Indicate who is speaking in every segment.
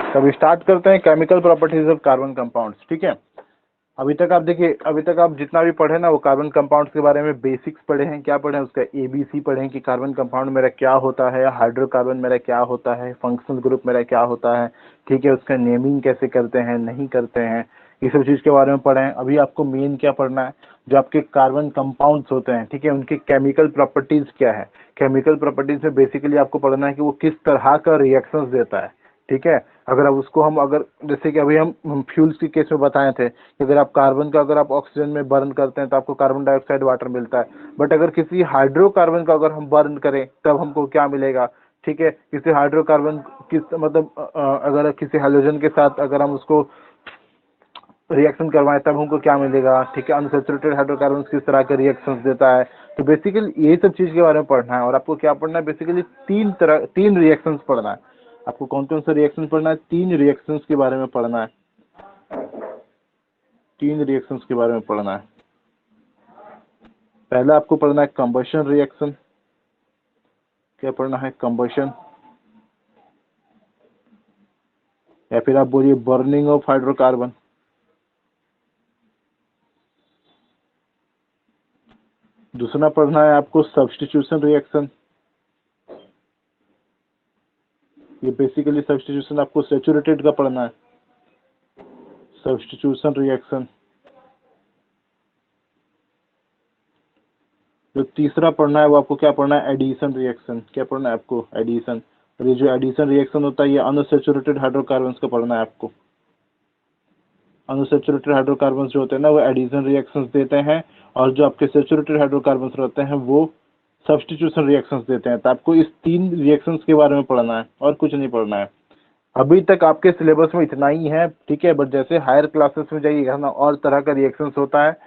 Speaker 1: तो अभी स्टार्ट करते हैं chemical properties of carbon compounds. ठीक है, अभी तक आप देखिए, अभी तक आप जितना भी पढ़े ना वो कार्बन कंपाउंड्स के बारे में बेसिक्स पढ़े हैं। क्या पढ़े हैं? उसका एबीसी पढ़े हैं कि कार्बन कंपाउंड मेरा क्या होता है, हाइड्रोकार्बन मेरा क्या होता है, फंक्शनल ग्रुप मेरा क्या होता है, ठीक है, उसका नेमिंग कैसे करते हैं, नहीं करते हैं, ये सब चीज़ के बारे में पढ़े हैं। अभी आपको मेन क्या पढ़ना है, जो आपके कार्बन कंपाउंड्स होते हैं, ठीक है, उनके केमिकल प्रॉपर्टीज क्या है। केमिकल प्रॉपर्टीज में बेसिकली आपको पढ़ना है कि वो किस तरह का रिएक्शंस देता है। ठीक है, अगर अब उसको हम अगर जैसे कि अभी हम फ्यूल्स के केस में बताए थे कि अगर आप कार्बन का अगर आप ऑक्सीजन में बर्न करते हैं तो आपको कार्बन डाइऑक्साइड वाटर मिलता है, बट अगर किसी हाइड्रोकार्बन का अगर हम बर्न करें तब हमको क्या मिलेगा। ठीक है, किसी हाइड्रोकार्बन किस मतलब अगर किसी हाइड्रोजन के साथ अगर हम उसको रिएक्शन करवाएं तब हमको क्या मिलेगा। ठीक है, अनसैचुरेटेड हाइड्रोकार्बन किस तरह के रिएक्शंस देता है। तो बेसिकली यही सब चीज के बारे में पढ़ना है। और आपको क्या पढ़ना है, बेसिकली तीन रिएक्शंस पढ़ना है। आपको कौन कौन से रिएक्शन पढ़ना है? तीन रिएक्शंस के बारे में पढ़ना है। तीन रिएक्शंस के बारे में पढ़ना है। पहला आपको पढ़ना है कंबशन रिएक्शन। क्या पढ़ना है? कंबशन, या फिर आप बोलिए बर्निंग ऑफ हाइड्रोकार्बन। दूसरा पढ़ना है आपको सब्स्टिट्यूशन रिएक्शन। ये बेसिकली सब्स्टिट्यूशन आपको सैचुरेटेड का पढ़ना है, सब्स्टिट्यूशन रिएक्शन। जो तीसरा पढ़ना है वो आपको क्या पढ़ना है? Addition reaction. क्या पढ़ना है आपको? एडिशन। और ये जो एडिशन रिएक्शन होता है ये अनसैचुरेटेड हाइड्रोकार्बन्स का पढ़ना है आपको। अनसैचुरेटेड हाइड्रोकार्बन्स जो होते हैं ना वो एडिशन रिएक्शंस देते हैं, और जो आपके सैचुरेटेड हाइड्रोकार्बन्स रहते हैं वो सब्स्टिट्यूशन रिएक्शंस देते हैं। तो आपको इस तीन रिएक्शंस के बारे में पढ़ना है और कुछ नहीं पढ़ना है। अभी तक आपके सिलेबस में इतना ही है। ठीक है, बट जैसे हायर क्लासेस में जाइएगा ना और तरह का रिएक्शंस होता है,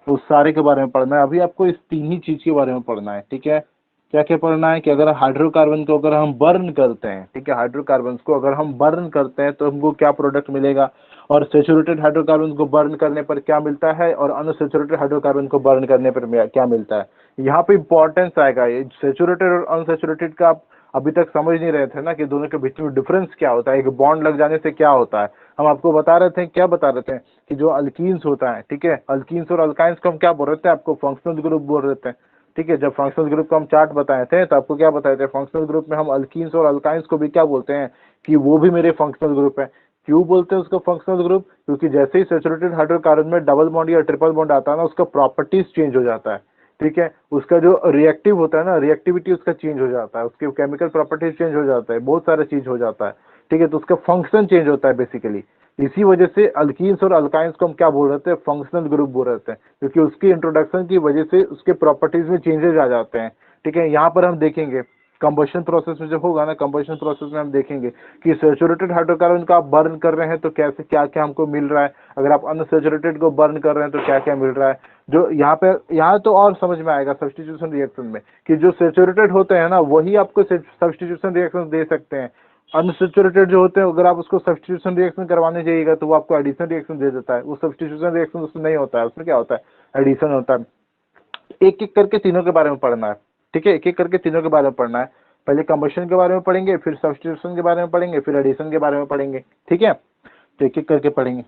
Speaker 1: उस सारे के बारे में पढ़ना है। अभी आपको इस तीन ही चीज के बारे में पढ़ना है। ठीक है, क्या क्या पढ़ना है कि अगर हाइड्रोकार्बन को अगर हम बर्न करते हैं, ठीक है, हाइड्रोकार्बन को अगर हम बर्न करते हैं तो हमको क्या प्रोडक्ट मिलेगा, और सैचुरेटेड हाइड्रोकार्बन को बर्न करने पर क्या मिलता है, और अनसैचुरेटेड हाइड्रोकार्बन को बर्न करने पर क्या मिलता है। यहाँ पे इंपॉर्टेंस आएगा। ये सैचुरेटेड और अनसैचुरेटेड का आप अभी तक समझ नहीं रहे थे ना कि दोनों के बीच में डिफरेंस क्या होता है, एक बॉन्ड लग जाने से क्या होता है। हम आपको बता रहे थे, क्या बता रहे थे कि जो अल्कीन्स होता है, ठीक है, अल्कीन्स और अल्काइंस को हम क्या बोल रहे थे, आपको फंक्शनल ग्रुप बोल रहे थे। ठीक है, जब फंक्शनल ग्रुप का हम चार्ट बताए थे तो आपको क्या बताए थे, फंक्शनल ग्रुप में हम अल्कीन्स और अल्काइंस को भी क्या बोलते हैं कि वो भी मेरे फंक्शनल ग्रुप है। क्यों बोलते हैं उसको फंक्शनल ग्रुप? क्योंकि जैसे ही सैचुरेटेड हाइड्रोकार्बन में डबल बॉन्ड या ट्रिपल बॉन्ड आता है ना, उसका प्रॉपर्टीज चेंज हो जाता है। ठीक है, उसका जो रिएक्टिव होता है ना, रिएक्टिविटी उसका चेंज हो जाता है, उसके केमिकल प्रॉपर्टीज चेंज हो जाता है, बहुत सारा चीज हो जाता है। ठीक है, तो उसका फंक्शन चेंज होता है बेसिकली। इसी वजह से अल्कीन्स और अल्काइंस को हम क्या बोल रहे थे, फंक्शनल ग्रुप बोल रहे थे, क्योंकि उसकी इंट्रोडक्शन की वजह से उसके प्रॉपर्टीज में चेंजेस आ जाते हैं। ठीक है, यहाँ पर हम देखेंगे कंबशन प्रोसेस में जब होगा ना, कंबशन प्रोसेस में हम देखेंगे कि सैचुरेटेड हाइड्रोकार्बन का आप बर्न कर रहे हैं तो कैसे क्या क्या हमको मिल रहा है, अगर आप अनसैचुरेटेड को बर्न कर रहे हैं तो क्या क्या मिल रहा है। जो यहाँ पे यहाँ तो और समझ में आएगा सब्स्टिट्यूशन रिएक्शन में कि जो सैचुरेटेड होते हैं ना वही आपको सब्स्टिट्यूशन रिएक्शन दे सकते हैं। अनसैचुरेटेड जो होते हैं अगर आप उसको सब्स्टिट्यूशन रिएक्शन करवाने जाइएगा तो वो आपको एडिशन रिएक्शन दे देता है। वो सब्स्टिट्यूशन रिएक्शन उसमें नहीं होता है, उसमें क्या होता है, एडिशन होता है। एक एक करके तीनों के बारे में पढ़ना है। ठीक है, एक एक करके तीनों के बारे में पढ़ना है। पहले कंबशन के बारे में पढ़ेंगे, फिर सब्स्टिट्यूशन के बारे में पढ़ेंगे, फिर एडिशन के बारे में पढ़ेंगे। ठीक है, तो एक एक करके पढ़ेंगे।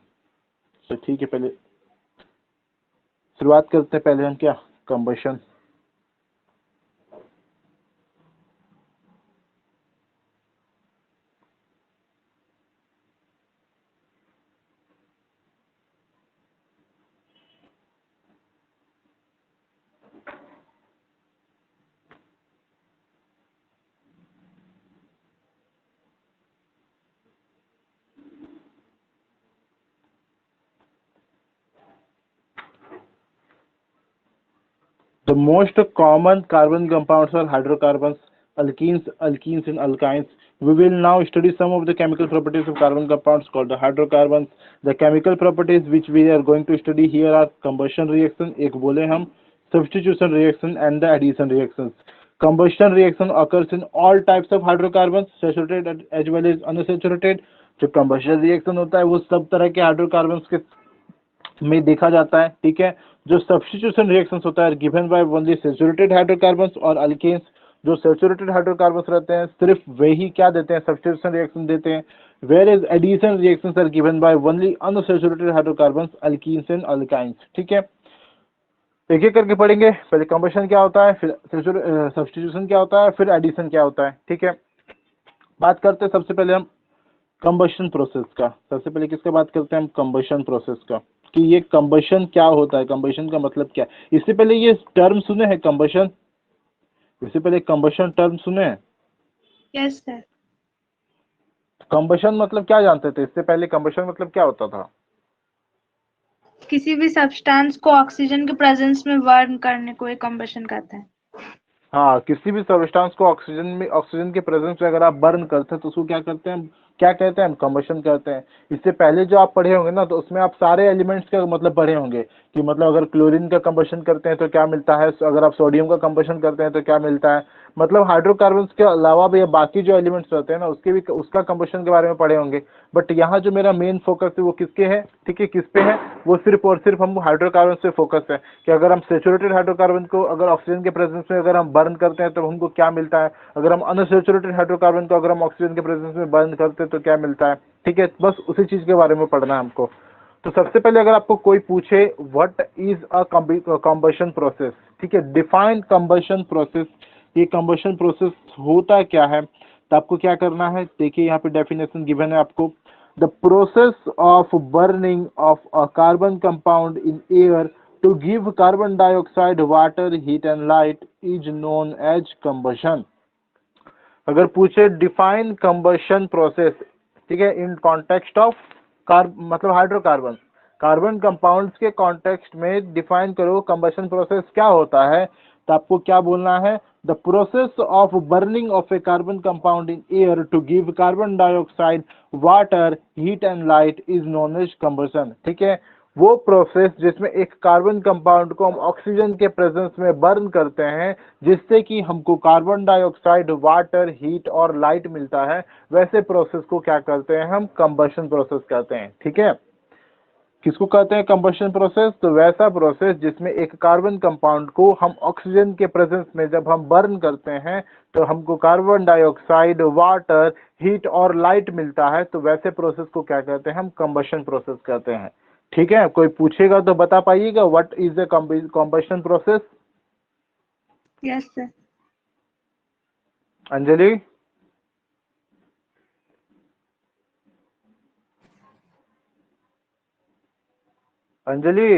Speaker 1: तो ठीक है, पहले शुरुआत करते हैं। पहले हम क्या, combustion. The most common carbon compounds are hydrocarbons, alkenes and alkynes. We will now study some of the chemical properties of carbon compounds called the hydrocarbons. The chemical properties which we are going to study here are combustion reaction, एक बोले हम, substitution reaction and the addition reactions. Combustion reaction occurs in all types of hydrocarbons, saturated as well as unsaturated. जो combustion reaction होता है वो सब तरह के हाइड्रोकार्बन्स के में देखा जाता है। ठीक है, जो सब्स्टिट्यूशन रिएक्शंस होता है given by only saturated hydrocarbons और अल्केन्स। जो सैचुरेटेड हाइड्रोकार्बन्स रहते हैं सिर्फ वही क्या देते हैं, सब्स्टिट्यूशन रिएक्शन देते हैं। whereas addition reactions are given by only unsaturated hydrocarbons, alkenes and alkynes। ठीक है, एक एक करके पढ़ेंगे। पहले कंबशन क्या होता है, फिर सब्स्टिट्यूशन क्या होता है, फिर एडिशन क्या होता है। ठीक है, बात करते हैं सबसे पहले हम कंबशन प्रोसेस का। सबसे पहले किसका बात करते हैं हम, कंबशन प्रोसेस का, कि ये कंबशन क्या होता है, कंबशन का मतलब क्या है। इससे पहले ये टर्म सुने हैं कंबशन, इससे पहले कंबशन टर्म सुने हैं?
Speaker 2: Yes sir.
Speaker 1: कंबशन मतलब क्या जानते थे इससे पहले, कंबशन मतलब क्या होता था?
Speaker 2: किसी भी सब्सटेंस को ऑक्सीजन के प्रेजेंस में बर्न करने को एक कंबशन कहते हैं।
Speaker 1: हाँ, किसी भी सब्सटेंस को ऑक्सीजन के प्रेजेंस में अगर आप बर्न करते हैं तो उसको क्या करते हैं, क्या कहते हैं हम, कंबशन कहते हैं। इससे पहले जो आप पढ़े होंगे ना, तो उसमें आप सारे एलिमेंट्स का मतलब पढ़े होंगे कि मतलब अगर क्लोरीन का कंबशन करते हैं तो क्या मिलता है, अगर आप सोडियम का कंबशन करते हैं तो क्या मिलता है। मतलब हाइड्रोकार्बन के अलावा भी बाकी जो एलिमेंट्स रहते हैं ना, उसका कंबशन के बारे में पढ़े होंगे। बट यहाँ जो मेरा मेन फोकस है वो किसके है, ठीक है, किस पे है, वो सिर्फ और सिर्फ हम हाइड्रोकार्बन पे फोकस है कि अगर हम सेचुरेटेड हाइड्रोकार्बन को अगर ऑक्सीजन के प्रेजेंस में अगर हम बर्न करते हैं तो हमको क्या मिलता है, अगर हम अनसेचुरेटेड हाइड्रोकार्बन को अगर हम ऑक्सीजन के प्रेजेंस में बर्न करते हैं तो क्या मिलता है। ठीक है, बस उसी चीज के बारे में पढ़ना है हमको। तो सबसे पहले अगर आपको कोई पूछे what is a combustion process, ठीक है, डिफाइन कंबशन प्रोसेस, ये कंबशन प्रोसेस होता क्या है, तो आपको क्या करना है, देखिए यहाँ पे डेफिनेशन गिवन है आपको। The process of burning of a carbon compound in air to give carbon dioxide water heat and light is known as combustion. अगर पूछे डिफाइन कंबशन प्रोसेस, ठीक है, इन कॉन्टेक्स्ट ऑफ मतलब हाइड्रोकार्बन, कार्बन कंपाउंड्स के context में define करो combustion process क्या होता है, तो आपको क्या बोलना है, the process of burning of a carbon compound in air to give carbon dioxide water heat and light is known as combustion. ठीक है, वो प्रोसेस जिसमें एक कार्बन कंपाउंड को हम ऑक्सीजन के प्रेजेंस में बर्न करते हैं जिससे कि हमको कार्बन डाइऑक्साइड, वाटर, हीट और लाइट मिलता है, वैसे प्रोसेस को क्या करते हैं हम, कंबशन प्रोसेस कहते हैं। ठीक है, किसको कहते हैं कंबशन प्रोसेस, तो वैसा प्रोसेस जिसमें एक कार्बन कंपाउंड को हम ऑक्सीजन के प्रेजेंस में जब हम बर्न करते हैं तो हमको कार्बन डाइऑक्साइड, वाटर, हीट और लाइट मिलता है, तो वैसे प्रोसेस को क्या कहते हैं हम, कंबशन प्रोसेस कहते हैं। ठीक है, कोई पूछेगा तो बता पाइएगा what is the combustion process.
Speaker 2: Yes sir.
Speaker 1: Anjali, Anjali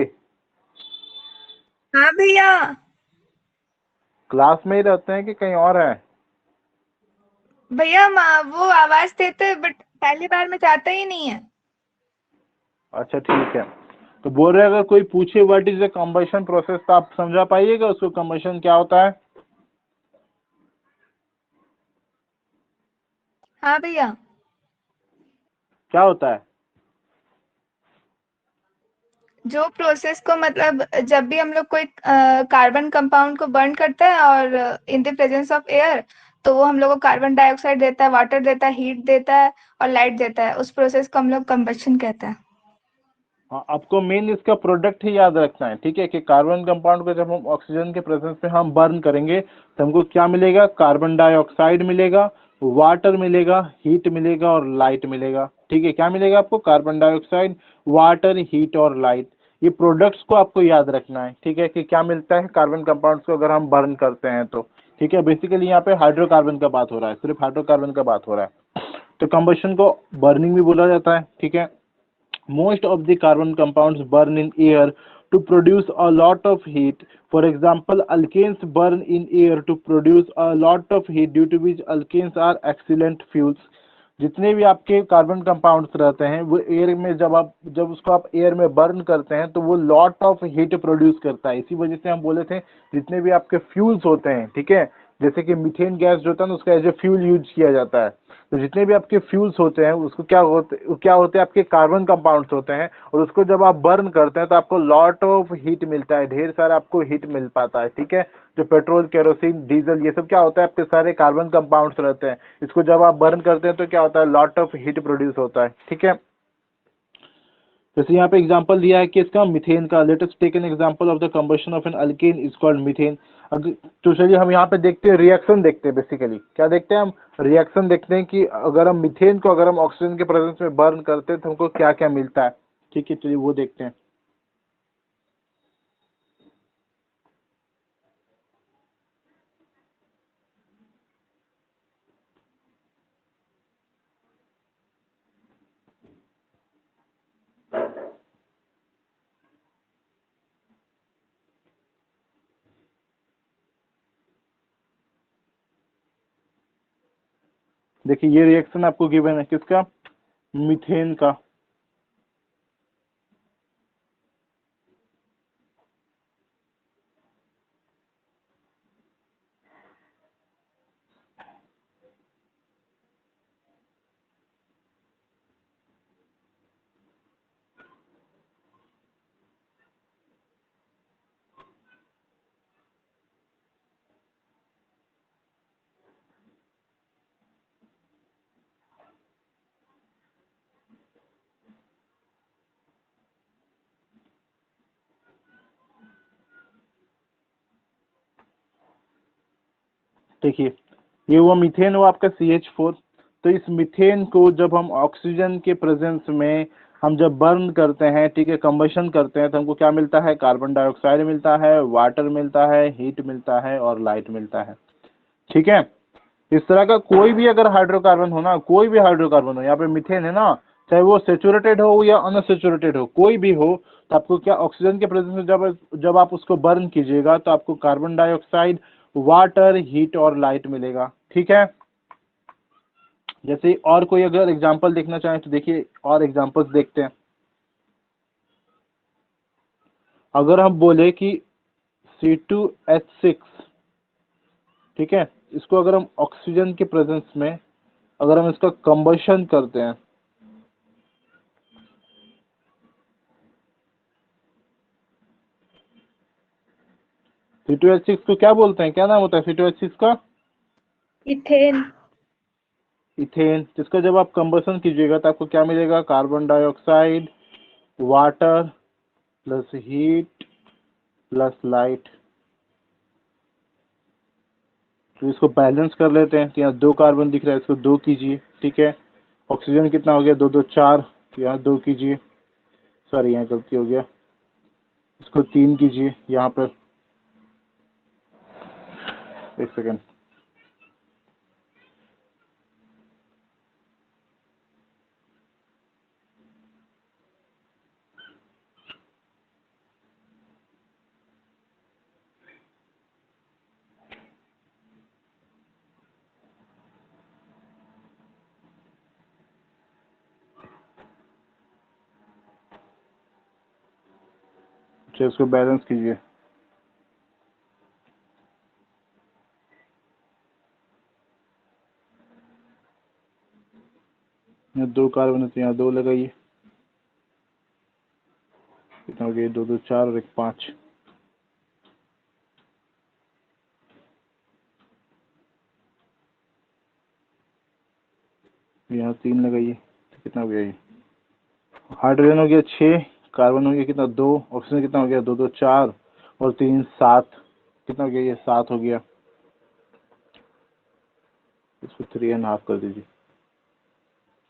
Speaker 2: हाँ भैया।
Speaker 1: क्लास में ही रहते हैं कि कहीं और है?
Speaker 2: भैया वो आवाज देते बट पहली बार में जाता ही नहीं है।
Speaker 1: अच्छा ठीक है, तो बोल रहे अगर कोई पूछे what is the combustion process तो आप समझा पाइएगा उसको, कंबशन क्या होता है।
Speaker 2: हाँ भैया।
Speaker 1: क्या होता है?
Speaker 2: जो प्रोसेस को मतलब जब भी हम लोग कोई कार्बन कंपाउंड को बर्न करते हैं और in the presence of air, तो वो हम लोग को कार्बन डाइऑक्साइड देता है, वाटर देता है, हीट देता है और लाइट देता है। उस प्रोसेस को हम लोग कंबशन कहते हैं।
Speaker 1: हाँ, आपको मेन इसका प्रोडक्ट ही याद रखना है। ठीक है, कि कार्बन कंपाउंड को जब हम ऑक्सीजन के प्रेजेंस में हम बर्न करेंगे तो हमको क्या मिलेगा, कार्बन डाइऑक्साइड मिलेगा, वाटर मिलेगा, हीट मिलेगा और लाइट मिलेगा। ठीक है, क्या मिलेगा आपको, कार्बन डाइऑक्साइड, वाटर, हीट और लाइट। ये प्रोडक्ट्स को आपको याद रखना है। ठीक है, कि क्या मिलता है कार्बन कंपाउंड्स को अगर हम बर्न करते हैं तो। ठीक है, बेसिकली यहाँ पे हाइड्रोकार्बन का बात हो रहा है, सिर्फ हाइड्रोकार्बन का बात हो रहा है। तो कंबशन को बर्निंग भी बोला जाता है। ठीक है, most of the carbon compounds burn in air to produce a lot of heat. For example, alkanes burn in air to produce a lot of heat, due to which alkanes are excellent fuels. जितने भी आपके carbon compounds रहते हैं वो air में जब उसको आप एयर में बर्न करते हैं तो वो लॉट ऑफ हीट प्रोड्यूस करता है। इसी वजह से हम बोले थे जितने भी आपके फ्यूल्स होते हैं, ठीक है, जैसे कि मीथेन गैस जो होता है ना उसका एज ए फ्यूल यूज किया जाता है, तो जितने भी आपके फ्यूल्स होते हैं उसको क्या होते हैं, आपके कार्बन कंपाउंड्स होते हैं, और उसको जब आप बर्न करते हैं तो आपको लॉट ऑफ हीट मिलता है, ढेर सारा आपको हीट मिल पाता है। ठीक है, जो पेट्रोल, केरोसिन, डीजल ये सब क्या होता है, आपके सारे कार्बन कंपाउंड्स रहते हैं, इसको जब आप बर्न करते हैं तो क्या होता है, लॉट ऑफ हीट प्रोड्यूस होता है। ठीक है, जैसे यहाँ पे एग्जांपल दिया है कि इसका मीथेन का, let us take an example of the combustion of an alkane is called methane. तो चलिए हम यहाँ पे देखते हैं, रिएक्शन देखते हैं। बेसिकली क्या देखते हैं हम? रिएक्शन देखते हैं कि अगर हम मीथेन को अगर हम ऑक्सीजन के प्रेजेंस में बर्न करते हैं तो हमको क्या क्या मिलता है। ठीक है, चलिए वो देखते हैं। देखिए ये रिएक्शन आपको गिवन है, किसका? मीथेन का। देखिए ये हुआ मीथेन हुआ आपका CH4। तो इस मीथेन को जब हम ऑक्सीजन के प्रेजेंस में हम जब बर्न करते हैं, ठीक है, कंबशन करते हैं, तो हमको क्या मिलता है? कार्बन डाइऑक्साइड मिलता है, वाटर मिलता है, हीट मिलता है और लाइट मिलता है। ठीक है, इस तरह का कोई भी अगर हाइड्रोकार्बन हो ना, कोई भी हाइड्रोकार्बन हो, यहाँ पे मीथेन है ना, चाहे वो सेचुरेटेड हो या अनसेचुरेटेड हो, कोई भी हो, तो आपको क्या ऑक्सीजन के प्रेजेंस में जब जब आप उसको बर्न कीजिएगा तो आपको कार्बन डाइऑक्साइड, वाटर, हीट और लाइट मिलेगा। ठीक है, जैसे और कोई अगर एग्जांपल देखना चाहें तो देखिए और एग्जांपल्स देखते हैं। अगर हम बोले कि C2H6, ठीक है, इसको अगर हम ऑक्सीजन के प्रेजेंस में अगर हम इसका कंबशन करते हैं, C2H6 को क्या बोलते हैं? क्या नाम होता है C2H6 का?
Speaker 2: इथेन।
Speaker 1: इथेन। जिसका जब आप कंबशन कीजिएगा तो आपको क्या मिलेगा? Carbon dioxide, water plus heat plus light. तो इसको बैलेंस कर लेते हैं। तो यहाँ 2 कार्बन दिख रहा है, इसको 2 कीजिए। ठीक है, ऑक्सीजन कितना हो गया? 2 2 4। तो यहाँ 2 कीजिए, सॉरी यहाँ गलती हो गया, इसको 3 कीजिए यहाँ पर। एक सेकेंड, अच्छा इसको बैलेंस कीजिए। यहाँ 2 कार्बन है तो यहाँ 2 लगाइए। कितना हो गया? 2 2 4 और 1 5। यहाँ 3 लगाइए तो कितना हो गया? ये हाइड्रोजन हो गया 6, कार्बन हो गया कितना? 2, ऑक्सीजन कितना हो गया? 2 2 4 और 3 7। कितना हो गया? ये 7 हो गया। इसको 3.5 कर दीजिए।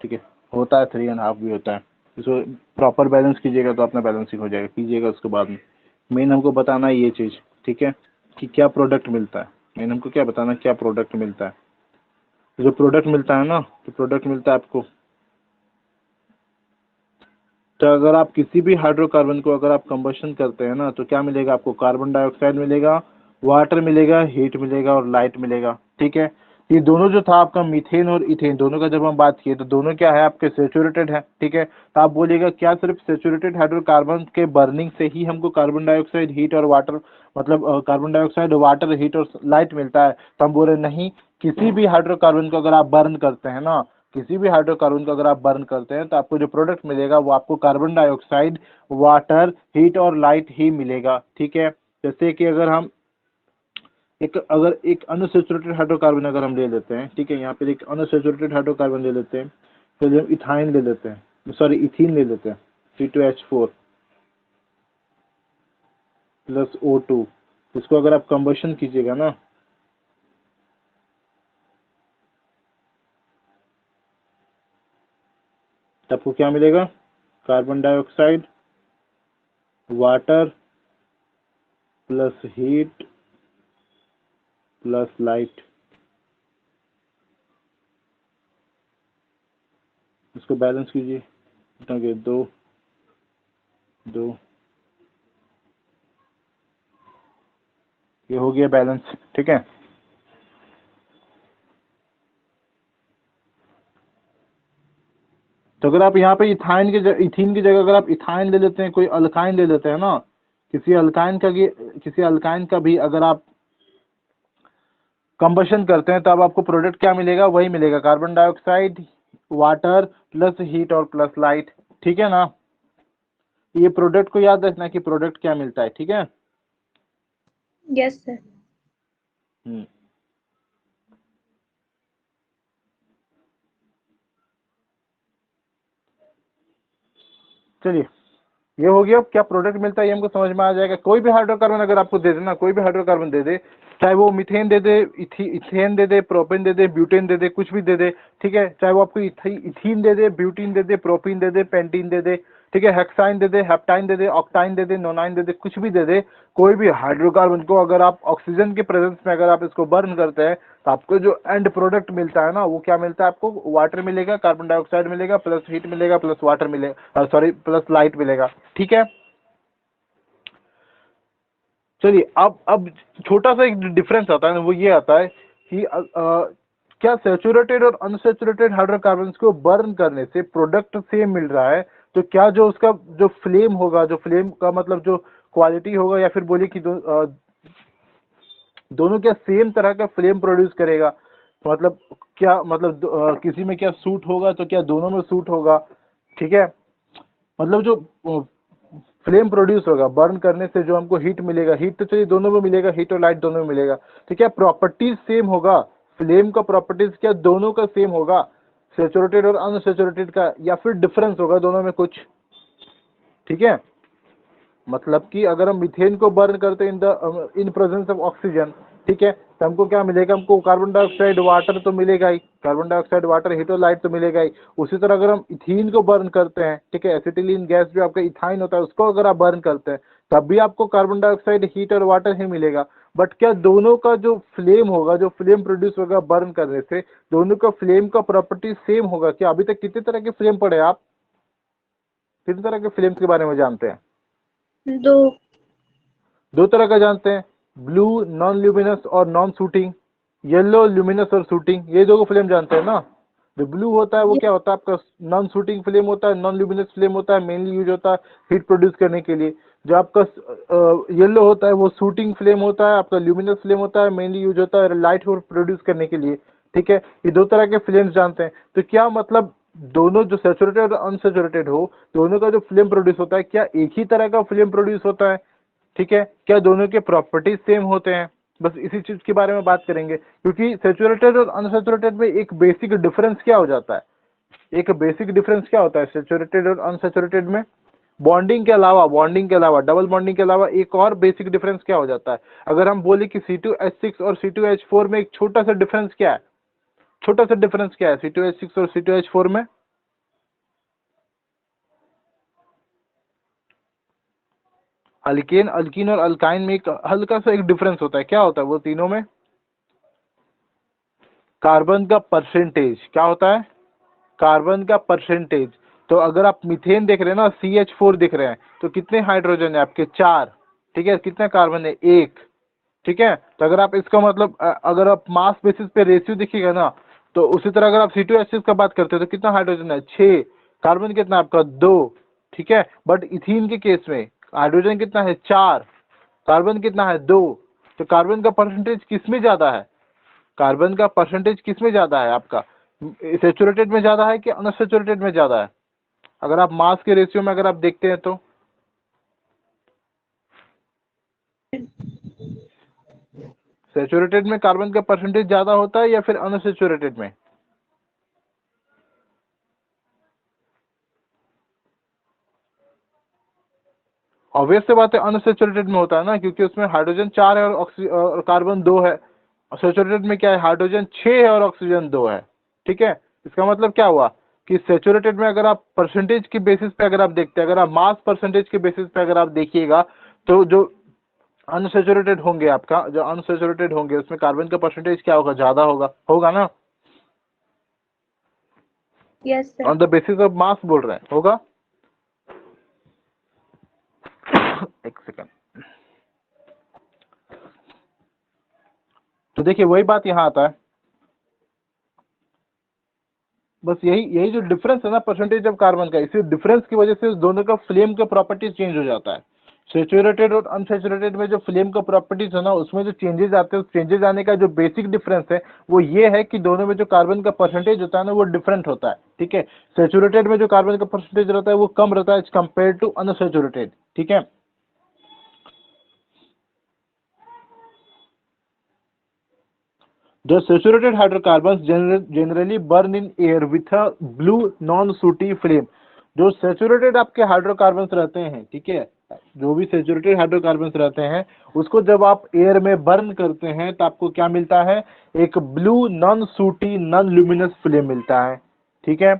Speaker 1: ठीक है, होता है 3.5 भी होता है। इसको प्रॉपर बैलेंस कीजिएगा तो अपना बैलेंसिंग हो जाएगा, कीजिएगा उसके बाद में। मेन हमको बताना है ये चीज़, ठीक है, कि क्या प्रोडक्ट मिलता है। मेन हमको क्या बताना है, क्या प्रोडक्ट मिलता है। जो प्रोडक्ट मिलता है ना, तो प्रोडक्ट मिलता है आपको, तो अगर आप किसी भी हाइड्रोकार्बन को अगर आप कंबशन करते हैं ना तो क्या मिलेगा आपको? कार्बन डाइऑक्साइड मिलेगा, वाटर मिलेगा, हीट मिलेगा और लाइट मिलेगा। ठीक है, ये दोनों जो था आपका मीथेन और इथेन, दोनों का जब हम बात किए तो दोनों क्या है? आपके सेचुरेटेड है। ठीक है, तो आप बोलिएगा क्या सिर्फ सेचुरेटेड हाइड्रोकार्बन के बर्निंग से ही हमको कार्बन डाइऑक्साइड, हीट और वाटर, मतलब कार्बन डाइऑक्साइड, वाटर, हीट और लाइट मिलता है? तो हम बोल रहे नहीं, किसी भी हाइड्रोकार्बन को अगर आप बर्न करते हैं ना, किसी भी हाइड्रोकार्बन को अगर आप बर्न करते हैं तो आपको जो प्रोडक्ट मिलेगा वो आपको कार्बन डाइऑक्साइड, वाटर, हीट और लाइट ही मिलेगा। ठीक है, जैसे कि अगर हम अगर एक अनसैचुरेटेड हाइड्रोकार्बन अगर हम ले लेते हैं, ठीक है, यहाँ पे एक अनसैचुरेटेड हाइड्रोकार्बन ले लेते हैं, तो हम इथाइन ले लेते हैं, सॉरी इथीन ले लेते हैं। C2H4 प्लस O2, इसको अगर आप कंबशन कीजिएगा ना तो आपको क्या मिलेगा? Carbon dioxide, water plus heat plus light. इसको बैलेंस कीजिए, कितना गया? 2 2, ये हो गया बैलेंस। ठीक है, तो अगर आप यहाँ पे इथाइन इथीन की जगह अगर आप इथाइन ले लेते हैं, कोई अल्काइन ले लेते हैं ना, किसी अल्काइन का भी अगर आप कंबशन करते हैं, तब आपको प्रोडक्ट क्या मिलेगा? वही मिलेगा, carbon dioxide, water plus heat और प्लस लाइट। ठीक है ना? ये प्रोडक्ट को याद रखना कि प्रोडक्ट क्या मिलता है। ठीक है?
Speaker 2: Yes sir.
Speaker 1: चलिए, ये हो गया। क्या प्रोडक्ट मिलता है ये हमको समझ में आ जाएगा। कोई भी हाइड्रोकार्बन अगर आपको दे देना, कोई भी हाइड्रोकार्बन दे दे, चाहे वो मीथेन दे दे, इथेन दे दे, प्रोपेन दे दे, ब्यूटेन दे दे, कुछ भी दे दे। ठीक है, चाहे वो आपको इथीन दे दे, ब्यूटीन दे दे, प्रोपीन दे दे, पेंटीन दे दे, ठीक है, हेक्साइन दे दे, हेप्टाइन दे दे, ऑक्टाइन दे दे, नोनाइन दे दे, कुछ भी दे दे। कोई भी हाइड्रोकार्बन को अगर आप ऑक्सीजन के प्रेजेंस में अगर आप इसको बर्न करते हैं, तो आपको जो एंड प्रोडक्ट मिलता है ना, वो क्या मिलता है? आपको वाटर मिलेगा, कार्बन डाइऑक्साइड मिलेगा, प्लस हीट मिलेगा, प्लस वाटर मिलेगा, सॉरी प्लस लाइट मिलेगा। ठीक है, चलिए अब छोटा सा एक डिफरेंस आता है, वो ये आता है कि क्या सैचुरेटेड और अनसैचुरेटेड हाइड्रोकार्बन्स को बर्न करने से प्रोडक्ट सेम मिल रहा है, तो क्या जो उसका जो फ्लेम होगा, जो फ्लेम का मतलब जो क्वालिटी होगा, या फिर बोले कि दोनों क्या सेम तरह का फ्लेम प्रोड्यूस करेगा? तो मतलब क्या मतलब किसी में क्या सूट होगा, तो क्या दोनों में सूट होगा? ठीक है, मतलब जो फ्लेम प्रोड्यूस होगा बर्न करने से, जो हमको हीट मिलेगा, हीट तो चलिए दोनों में मिलेगा, हीट और लाइट दोनों में मिलेगा, तो क्या प्रॉपर्टीज सेम होगा? फ्लेम का प्रॉपर्टीज क्या दोनों का सेम होगा, सैचुरेटेड और अनसैचुरेटेड का, या फिर डिफरेंस होगा दोनों में कुछ? ठीक है, मतलब कि अगर हम मीथेन को बर्न करते हैं इन प्रेजेंस ऑफ ऑक्सीजन, ठीक है, तो हमको क्या मिलेगा? हमको कार्बन डाइऑक्साइड, वाटर तो मिलेगा ही, कार्बन डाइऑक्साइड, वाटर, हीट और लाइट तो मिलेगा ही। उसी तरह अगर हम इथीन को बर्न करते हैं, ठीक है, एसिटिलीन गैस जो आपका इथाइन होता है, उसको अगर आप बर्न करते हैं, तब भी आपको कार्बन डाइऑक्साइड, हीट और वाटर ही मिलेगा। बट क्या दोनों का जो फ्लेम होगा, जो फ्लेम प्रोड्यूस होगा बर्न करने से, दोनों का फ्लेम का प्रॉपर्टी सेम होगा क्या? अभी तक कितने तरह के फ्लेम पढ़े आप? कितने तरह के फ्लेम्स के बारे में जानते हैं? 2 तरह का जानते हैं, ब्लू नॉन ल्यूमिनस और नॉन शूटिंग, येलो ल्यूमिनस और शूटिंग, ये 2 फलेम जानते हैं ना। जो ब्लू होता है वो क्या होता है? आपका नॉन शूटिंग फ्लेम होता है, नॉन ल्यूमिनस फ्लेम होता है, मेनली यूज होता है हीट प्रोड्यूस करने के लिए। जो आपका येलो होता है वो शूटिंग फ्लेम होता है, आपका ल्यूमिनस फ्लेम होता है, मेनली यूज होता है लाइट प्रोड्यूस करने के लिए। ठीक है, ये 2 तरह के फ्लेम्स जानते हैं। तो क्या मतलब दोनों जो सैचुरेटेड और अनसैचुरेटेड हो, दोनों का जो फ्लेम प्रोड्यूस होता है, क्या एक ही तरह का फ्लेम प्रोड्यूस होता है? ठीक है, क्या दोनों के प्रॉपर्टीज सेम होते हैं? बस इसी चीज के बारे में बात करेंगे, क्योंकि सैचुरेटेड और अनसैचुरेटेड में एक बेसिक डिफरेंस क्या हो जाता है? एक बेसिक डिफरेंस क्या होता है सैचुरेटेड और अनसैचुरेटेड में? बॉन्डिंग के अलावा डबल बॉन्डिंग के अलावा एक और बेसिक डिफरेंस क्या हो जाता है? अगर हम बोले कि C2H6 और C2H4 में एक छोटा सा डिफरेंस क्या है? छोटा सा डिफरेंस क्या है C2H6 और C2H4 में? अल्केन, अल्कीन और अल्काइन में एक हल्का सा एक डिफरेंस होता है। क्या होता है वो तीनों में? कार्बन का परसेंटेज। क्या होता है? कार्बन का परसेंटेज। तो अगर आप मीथेन देख रहे हैं ना, CH4 दिख रहे हैं, तो कितने हाइड्रोजन है आपके? 4। ठीक है, कितने कार्बन है? 1। ठीक है, तो अगर आप इसका मतलब अगर आप मास बेसिस पे रेशियो देखिएगा ना, तो उसी तरह अगर आप C2H6 का बात करते हैं, तो कितना हाइड्रोजन है? 6। कार्बन कितना आपका? 2। ठीक है, बट इथीन के केस में हाइड्रोजन कितना है? 4। कार्बन कितना है? 2। तो कार्बन का परसेंटेज किसमें ज्यादा है? कार्बन का परसेंटेज किसमें ज्यादा है आपका? सैचुरेटेड में ज्यादा है कि अनसैचुरेटेड में ज्यादा है? अगर आप मास के रेशियो में अगर आप देखते हैं तो सैचुरेटेड में कार्बन का परसेंटेज ज्यादा होता है या फिर अनसैचुरेटेड में? ऑब्वियस से बात है अनसैचुरेटेड में होता है ना, क्योंकि उसमें हाइड्रोजन 4 है और कार्बन 2 है। सैचुरेटेड में क्या है, हाइड्रोजन 6 है और ऑक्सीजन 2 है। ठीक है, इसका मतलब क्या हुआ कि सैचुरेटेड में अगर आप परसेंटेज के बेसिस पे अगर आप देखते हैं, अगर आप मास परसेंटेज के बेसिस पे अगर आप देखिएगा, तो जो अनसैचुरेटेड होंगे, आपका जो अनसैचुरेटेड होंगे उसमें कार्बन का परसेंटेज क्या होगा, ज्यादा होगा ना।
Speaker 2: Yes sir.
Speaker 1: On the basis of mass बोल रहे हैं, होगा। एक सेकंड। तो देखिए वही बात यहाँ आता है, बस यही यही जो डिफरेंस है ना परसेंटेज ऑफ कार्बन का, इसी डिफरेंस की वजह से उस दोनों का फ्लेम का प्रॉपर्टीज चेंज हो जाता है। सैचुरेटेड और अनसैचुरेटेड में जो फ्लेम का प्रॉपर्टीज है ना, उसमें जो चेंजेस आते हैं, उस चेंजेस आने का जो बेसिक डिफरेंस है वो ये है कि दोनों में जो कार्बन का परसेंटेज होता है ना वो डिफरेंट होता है। ठीक है, सैचुरेटेड में जो कार्बन का परसेंटेज रहता है वो कम रहता है एज कम्पेयर टू अनसैचुरेटेड। ठीक है, The saturated hydrocarbons generally burn in air with a blue non-sooty flame. जो सैचुरेटेड आपके हाइड्रोकार्बन्स रहते हैं, ठीक है, जो भी सैचुरेटेड हाइड्रोकार्बन्स रहते हैं उसको जब आप एयर में बर्न करते हैं तो आपको क्या मिलता है, एक ब्लू नॉन सूटी नॉन ल्यूमिनस फ्लेम मिलता है। ठीक है,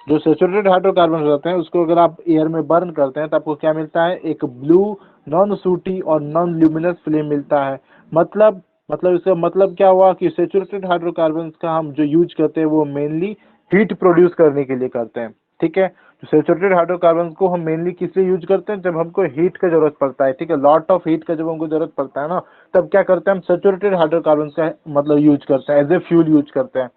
Speaker 1: जो सैचुरेटेड हाइड्रोकार्बन रहते हैं उसको अगर आप एयर में बर्न करते हैं तो आपको क्या मिलता है, एक ब्लू नॉन सूटी और नॉन ल्यूमिनस फ्लेम मिलता है। मतलब इसका मतलब क्या हुआ कि सैचुरेटेड हाइड्रोकार्बन का हम जो यूज करते हैं वो मेनली हीट प्रोड्यूस करने के लिए करते हैं। ठीक है, तो सैचुरेटेड हाइड्रोकार्बन को हम मेनली किस लिए यूज करते हैं, जब हमको हीट का जरूरत पड़ता है। ठीक है, लॉट ऑफ हीट का जब हमको जरूरत पड़ता है ना, तब क्या करते हैं हम सैचुरेटेड हाइड्रोकार्बन का मतलब यूज करते हैं, एज ए फ्यूल यूज करते हैं।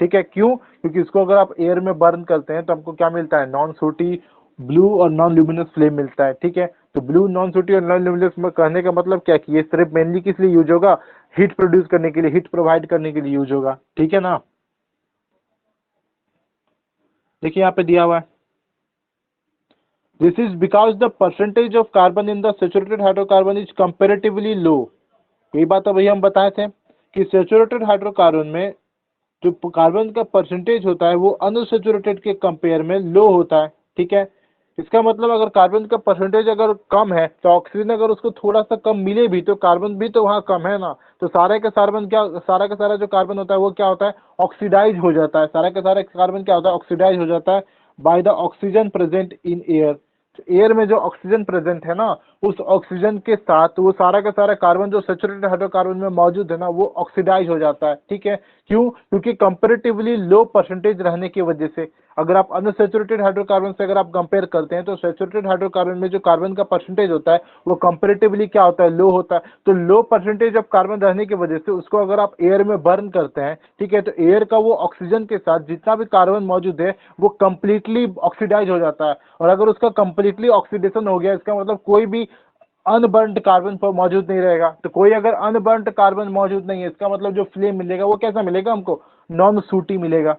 Speaker 1: ठीक है, क्यों, क्योंकि इसको अगर आप एयर में बर्न करते हैं तो हमको क्या मिलता है, नॉन सूटी ब्लू और नॉन ल्यूमिनस फ्लेम मिलता है। ठीक है, तो ब्लू नॉन सूटी और नॉन ल्यूमिनस में कहने का मतलब क्या कि ये सिर्फ मेनली किस लिए यूज होगा, हीट प्रोड्यूस करने के लिए, हीट प्रोवाइड करने के लिए यूज होगा। ठीक है ना, देखिए यहाँ पे दिया हुआ है, this is because the percentage of carbon in the saturated hydrocarbon is comparatively low. यही बात अभी हम बताए थे कि सैचुरेटेड हाइड्रोकार्बन में जो कार्बन का परसेंटेज होता है वो अनसैचुरेटेड के कंपेयर में लो होता है। ठीक है, इसका मतलब अगर कार्बन का परसेंटेज अगर कम है तो ऑक्सीजन अगर उसको थोड़ा सा कम मिले भी तो कार्बन भी तो वहाँ कम है ना, तो सारा का सारा जो कार्बन होता है वो क्या होता है, ऑक्सीडाइज हो जाता है। सारा का सारा कार्बन क्या होता है, ऑक्सीडाइज हो जाता है by the oxygen present in air. Air में जो ऑक्सीजन प्रेजेंट है ना, उस ऑक्सीजन के साथ वो सारा का सारा कार्बन जो सैचुरेटेड हाइड्रोकार्बन में मौजूद है ना वो ऑक्सीडाइज हो जाता है। ठीक है, क्यों, क्योंकि कंपैरेटिवली लो परसेंटेज रहने की वजह से। अगर आप अनसैचुरेटेड हाइड्रोकार्बन से अगर आप कंपेयर करते हैं तो सैचुरेटेड हाइड्रोकार्बन में जो कार्बन का परसेंटेज होता है वो कंपैरेटिवली क्या होता है, लो होता है। तो लो परसेंटेज ऑफ कार्बन रहने की वजह से उसको अगर आप एयर में बर्न करते हैं, ठीक है, तो एयर का वो ऑक्सीजन के साथ जितना भी कार्बन मौजूद है वो कंप्लीटली ऑक्सीडाइज हो जाता है। और अगर उसका कंप्लीटली ऑक्सीडेशन हो गया, इसका मतलब कोई भी अनबर्न्ड कार्बन पर मौजूद नहीं रहेगा। तो कोई अगर अनबर्न्ड कार्बन मौजूद नहीं है, इसका मतलब जो फ्लेम मिलेगा वो कैसा मिलेगा हमको, नॉन सूटी मिलेगा।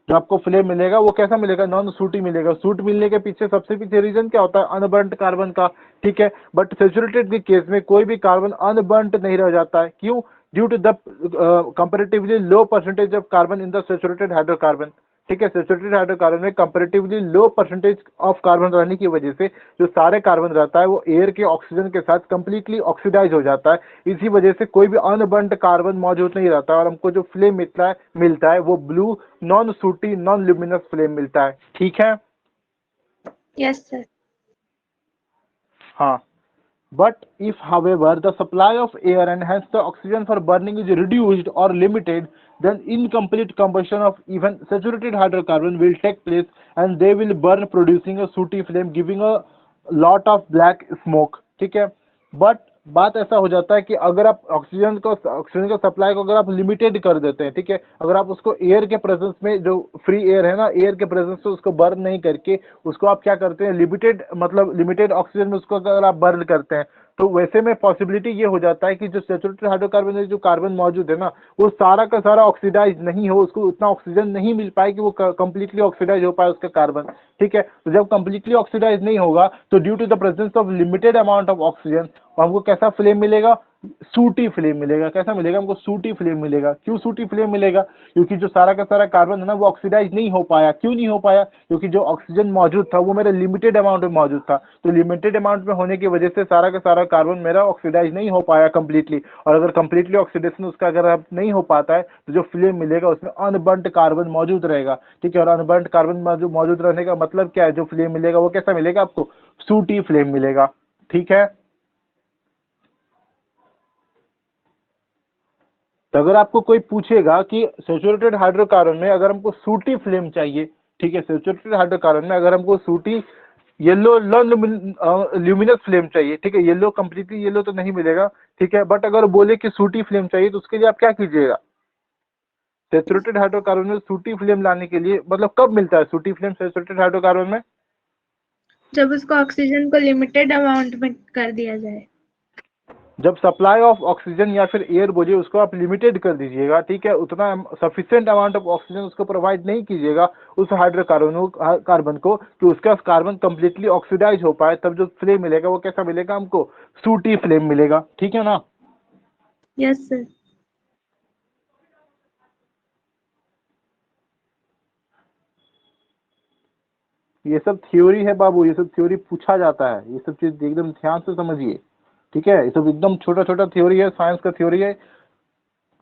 Speaker 1: जो आपको फ्लेम मिलेगा वो कैसा मिलेगा, नॉन सूटी मिलेगा। सूट मिलने के पीछे पीछे रीजन क्या होता है, अनबर्न्ड कार्बन का। ठीक है, बट सैचुरेटेड के केस में कोई भी कार्बन अनबर्न्ड नहीं रह जाता है। क्यों, due to the comparatively low percentage of carbon in the saturated hydrocarbon. ठीक है, सैचुरेटेड हाइड्रोकार्बन में comparatively low percentage of carbon रहने की वजह से जो सारे कार्बन रहता है वो एयर के ऑक्सीजन के साथ कंप्लीटली ऑक्सीडाइज हो जाता है। इसी वजह से कोई भी अनबर्न्ड कार्बन मौजूद नहीं रहता और हमको जो फ्लेम मिलता है वो ब्लू नॉन सूटी नॉन ल्यूमिनस फ्लेम मिलता है। ठीक है,
Speaker 2: यस सर।
Speaker 1: हाँ, but if however the supply of air and hence the oxygen for burning is reduced or limited, then incomplete combustion of even saturated hydrocarbon will take place and they will burn producing a sooty flame giving a lot of black smoke। ठीक है, but बात ऐसा हो जाता है कि अगर आप ऑक्सीजन का सप्लाई को अगर आप लिमिटेड कर देते हैं, ठीक है, अगर आप उसको एयर के प्रेजेंस में, जो फ्री एयर है ना, एयर के प्रेजेंस से उसको बर्न नहीं करके उसको आप क्या करते हैं, लिमिटेड ऑक्सीजन में उसको अगर आप बर्न करते हैं तो वैसे में पॉसिबिलिटी ये हो जाता है कि जो सैचुरेटेड हाइड्रोकार्बन में जो कार्बन मौजूद है ना वो सारा का सारा ऑक्सीडाइज नहीं हो, उसको उतना ऑक्सीजन नहीं मिल पाए कि वो कंप्लीटली ऑक्सीडाइज हो पाए उसका कार्बन। ठीक है, तो जब कंप्लीटली ऑक्सीडाइज नहीं होगा तो due to the presence of limited amount of oxygen हमको कैसा फ्लेम मिलेगा, सूटी फ्लेम मिलेगा। कैसा मिलेगा हमको? सूटी फ्लेम मिलेगा। क्यों सूटी फ्लेम मिलेगा? क्योंकि जो सारा का सारा कार्बन है ना वो ऑक्सीडाइज नहीं हो पाया। क्यों नहीं हो पाया? क्योंकि जो ऑक्सीजन मौजूद था वो मेरा लिमिटेड अमाउंट में मौजूद था। तो लिमिटेड अमाउंट में होने की वजह से सारा का सारा कार्बन मेरा ऑक्सीडाइज नहीं हो पाया कंप्लीटली। और अगर कंप्लीटली ऑक्सीडेशन उसका अगर अब नहीं हो पाता है तो जो फ्लेम मिलेगा उसमें अनबर्न्ड कार्बन मौजूद रहेगा। ठीक है, और अनबर्न्ड कार्बन मौजूद रहने का मतलब क्या है? जो फ्लेम मिलेगा वो कैसा मिलेगा आपको? सूटी फ्लेम मिलेगा। ठीक है, तो अगर आपको कोई पूछेगा कि सैचुरेटेड हाइड्रोकार्बन में अगर हमको सूटी फ्लेम चाहिए, ठीक है, सैचुरेटेड हाइड्रोकार्बन में अगर हमको सूटी येलो ल्यूमिनस फ्लेम चाहिए, ठीक है, येलो कंप्लीटली येलो तो नहीं मिलेगा, ठीक है, बट अगर बोले कि सूटी फ्लेम चाहिए तो उसके लिए आप क्या कीजिएगा? सैचुरेटेड हाइड्रोकार्बन में सूटी फ्लेम लाने के लिए मतलब कब मिलता है सूटी फ्लेम सैचुरेटेड हाइड्रोकार्बन में?
Speaker 3: जब उसको ऑक्सीजन को लिमिटेड अमाउंट में कर दिया जाए।
Speaker 1: जब सप्लाई ऑफ ऑक्सीजन या फिर एयर बोलिए उसको आप लिमिटेड कर दीजिएगा, ठीक है, उतना सफिशिएंट अमाउंट ऑफ ऑक्सीजन उसको प्रोवाइड नहीं कीजिएगा उस कार्बन को कि उसका कार्बन कंप्लीटली ऑक्सीडाइज हो पाए, तब जो फ्लेम मिलेगा वो कैसा मिलेगा हमको? सूटी फ्लेम मिलेगा। ठीक है ना?
Speaker 3: Yes sir.
Speaker 1: ये सब थ्योरी है बाबू, ये सब थ्योरी पूछा जाता है, ये सब चीज एकदम ध्यान से समझिए। ठीक है, ये सब एकदम छोटा छोटा थ्योरी है, साइंस का थ्योरी है।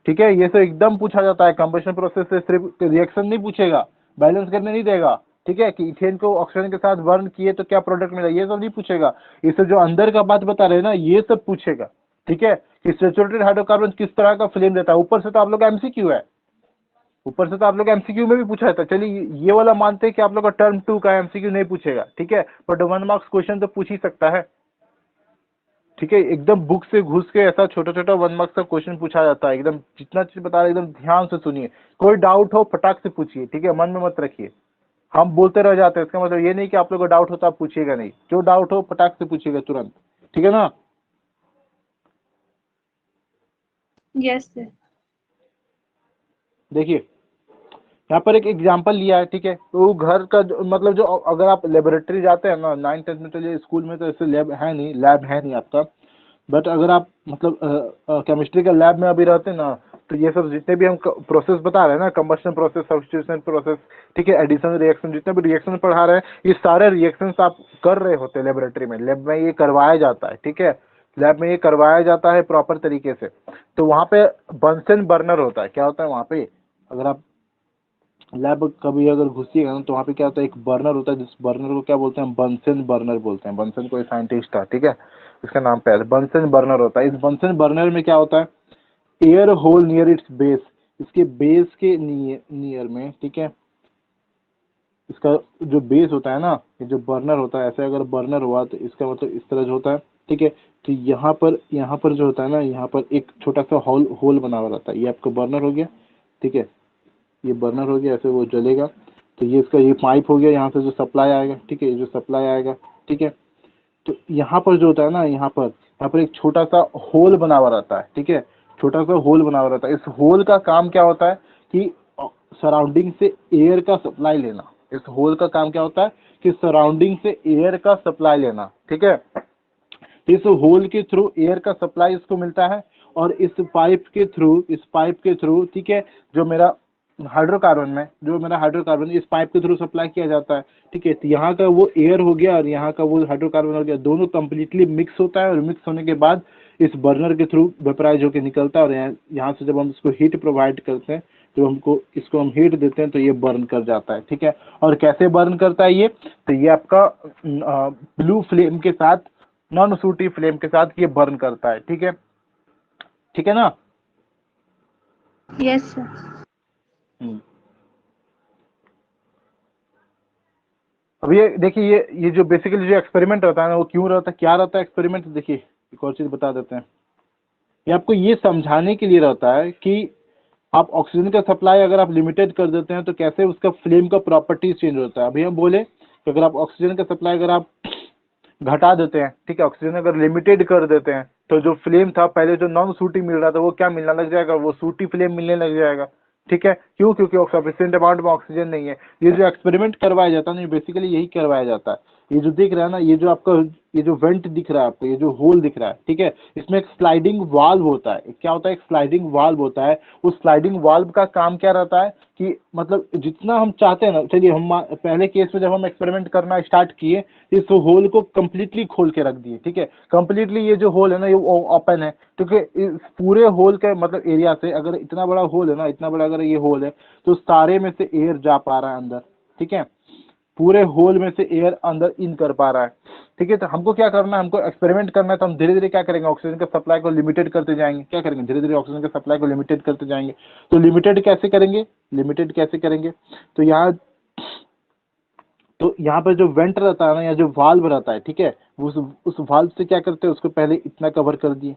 Speaker 1: ठीक है, ये सब एकदम पूछा जाता है। कंबशन प्रोसेस से सिर्फ रिएक्शन नहीं पूछेगा, बैलेंस करने नहीं देगा। ठीक है, कि इथेन को ऑक्सीजन के साथ बर्न किए तो क्या प्रोडक्ट मिला, ये सब नहीं पूछेगा। ये सब जो अंदर का बात बता रहे हैं ना ये सब पूछेगा। ठीक है, कि सैचुरेटेड हाइड्रोकार्बन किस तरह का फ्लेम देता है। ऊपर से तो आप लोग का एमसीक्यू है, ऊपर से तो आप लोग एमसीक्यू में भी पूछा जाता है। चलिए ये वाला मानते हैं कि आप लोग का टर्म 2 का एमसीक्यू नहीं पूछेगा, ठीक है, बट 1 मार्क्स क्वेश्चन तो पूछ ही सकता है। ठीक है, एकदम बुक से घुस के ऐसा छोटा छोटा 1 मार्क्स का क्वेश्चन पूछा जाता है। एकदम जितना चीज बता रहे एकदम ध्यान से सुनिए, कोई डाउट हो फटाक से पूछिए। ठीक है, मन में मत रखिए, हम बोलते रह जाते हैं इसका मतलब ये नहीं कि आप लोग को डाउट हो तो आप पूछिएगा नहीं, जो डाउट हो फटाक से पूछिएगा तुरंत। ठीक है ना?
Speaker 3: Yes sir.
Speaker 1: देखिए यहाँ पर एक एग्जाम्पल लिया है, ठीक है, तो वो घर का मतलब जो अगर आप लेबोरेटरी जाते हैं ना 9th-10th में, चलिए स्कूल में तो ऐसे लैब है नहीं आपका, बट अगर आप मतलब केमिस्ट्री का लैब में अभी रहते हैं ना तो ये सब जितने भी हम प्रोसेस बता रहे हैं ना, कंबशन प्रोसेस, सब्स्टिट्यूशन प्रोसेस, ठीक है, एडिशन रिएक्शन, जितने भी रिएक्शन पढ़ा रहे हैं ये सारे रिएक्शंस आप कर रहे होते हैं लेबोरेटरी में। लैब में ये करवाया जाता है, ठीक है, लैब में ये करवाया जाता है प्रॉपर तरीके से। तो वहाँ पे बंसन बर्नर होता है। क्या होता है वहाँ पे? अगर आप लैब कभी अगर घुसिएगा ना तो वहाँ पे क्या होता है, एक बर्नर होता है, जिस बर्नर को क्या बोलते हैं? बंसन बर्नर बोलते हैं। बंसन कोई साइंटिस्ट था, ठीक है, इसका नाम पे है बंसन बर्नर होता है। इस बंसन बर्नर में क्या होता है? Air hole near it's base, इसके बेस के नियर में, ठीक है, इसका जो बेस होता है ना, ये जो बर्नर होता है, ऐसे अगर बर्नर हुआ तो इसका मतलब इस तरह जो होता है, ठीक है, तो यहाँ पर जो होता है ना, यहाँ पर एक छोटा सा होल बना हुआ रहता है। ये आपका बर्नर हो गया, ठीक है, ये बर्नर हो गया, ऐसे वो जलेगा। तो ये इसका ये पाइप हो गया, यहाँ से जो सप्लाई आएगा, ठीक है, ये जो सप्लाई आएगा, ठीक है, तो यहाँ पर जो होता है ना, यहाँ पर एक छोटा सा होल बना हुआ रहता है, ठीक है, छोटा सा होल बना हुआ रहता है। इस होल का काम क्या होता है कि सराउंडिंग से एयर का सप्लाई लेना। इस होल का काम क्या होता है कि सराउंडिंग से एयर का सप्लाई लेना, ठीक है, इस होल के थ्रू एयर का सप्लाई इसको मिलता है। और इस पाइप के थ्रू, ठीक है, जो मेरा हाइड्रोकार्बन इस पाइप के थ्रू सप्लाई किया जाता है। ठीक है, तो यहाँ का वो एयर हो गया और यहाँ का वो हाइड्रोकार्बन हो गया, दोनों कंप्लीटली मिक्स होता है और मिक्स होने के बाद इस बर्नर के थ्रू वेपराइज होकर निकलता है। और यहाँ से जब हम इसको हीट प्रोवाइड करते हैं, जब इसको हम हीट देते हैं तो ये बर्न कर जाता है। ठीक है, और कैसे बर्न करता है ये? तो ये आपका ब्लू फ्लेम के साथ, नॉन सूटी फ्लेम के साथ ये बर्न करता है। ठीक है, ठीक है ना?
Speaker 3: Yes sir.
Speaker 1: अब ये देखिए, ये जो बेसिकली जो एक्सपेरिमेंट रहता है ना वो क्यों रहता है, क्या रहता है एक्सपेरिमेंट? देखिए एक और चीज बता देते हैं, ये आपको ये समझाने के लिए रहता है कि आप ऑक्सीजन का सप्लाई अगर आप लिमिटेड कर देते हैं तो कैसे उसका फ्लेम का प्रॉपर्टीज चेंज होता है। अभी हम बोले कि अगर आप ऑक्सीजन का सप्लाई अगर आप घटा देते हैं, ठीक है, ऑक्सीजन अगर लिमिटेड कर देते हैं तो जो फ्लेम था पहले जो नॉन सूटी मिल रहा था वो क्या मिलने लग जाएगा? वो सूटी फ्लेम मिलने लग जाएगा। ठीक है, क्यों? क्योंकि सफिशिएंट अमाउंट में ऑक्सीजन नहीं है। ये जो एक्सपेरिमेंट करवाया जाता है ना बेसिकली यही करवाया जाता है। ये जो देख रहा है ना, ये जो आपका ये जो वेंट दिख रहा है आपको, ये जो होल दिख रहा है, ठीक है, इसमें एक स्लाइडिंग वाल्व होता है। क्या होता है? एक स्लाइडिंग वाल्व होता है। उस स्लाइडिंग वाल्व का काम क्या रहता है कि मतलब जितना हम चाहते हैं ना, चलिए हम पहले केस में जब हम एक्सपेरिमेंट करना स्टार्ट किए, इस होल को कंप्लीटली खोल के रख दिए, ठीक है, कंप्लीटली ये जो होल है ना ये ओपन है, क्योंकि इस पूरे होल के मतलब एरिया से, अगर इतना बड़ा होल है ना, इतना बड़ा अगर ये होल है, तो सारे में से एयर जा पा रहा है अंदर, ठीक है, पूरे होल में से एयर अंदर इन कर पा रहा है, ठीक है। तो हमको क्या करना है, हमको एक्सपेरिमेंट करना है, तो हम धीरे धीरे क्या करेंगे, ऑक्सीजन का सप्लाई को लिमिटेड करते जाएंगे। क्या करेंगे? धीरे धीरे ऑक्सीजन का सप्लाई को लिमिटेड करते जाएंगे। तो लिमिटेड कैसे करेंगे? लिमिटेड कैसे करेंगे? तो यहाँ पर जो वेंट रहता है ना, या जो वाल्व रहता है, ठीक है, उस वाल्व से क्या करते हैं, उसको पहले इतना कवर कर दिए,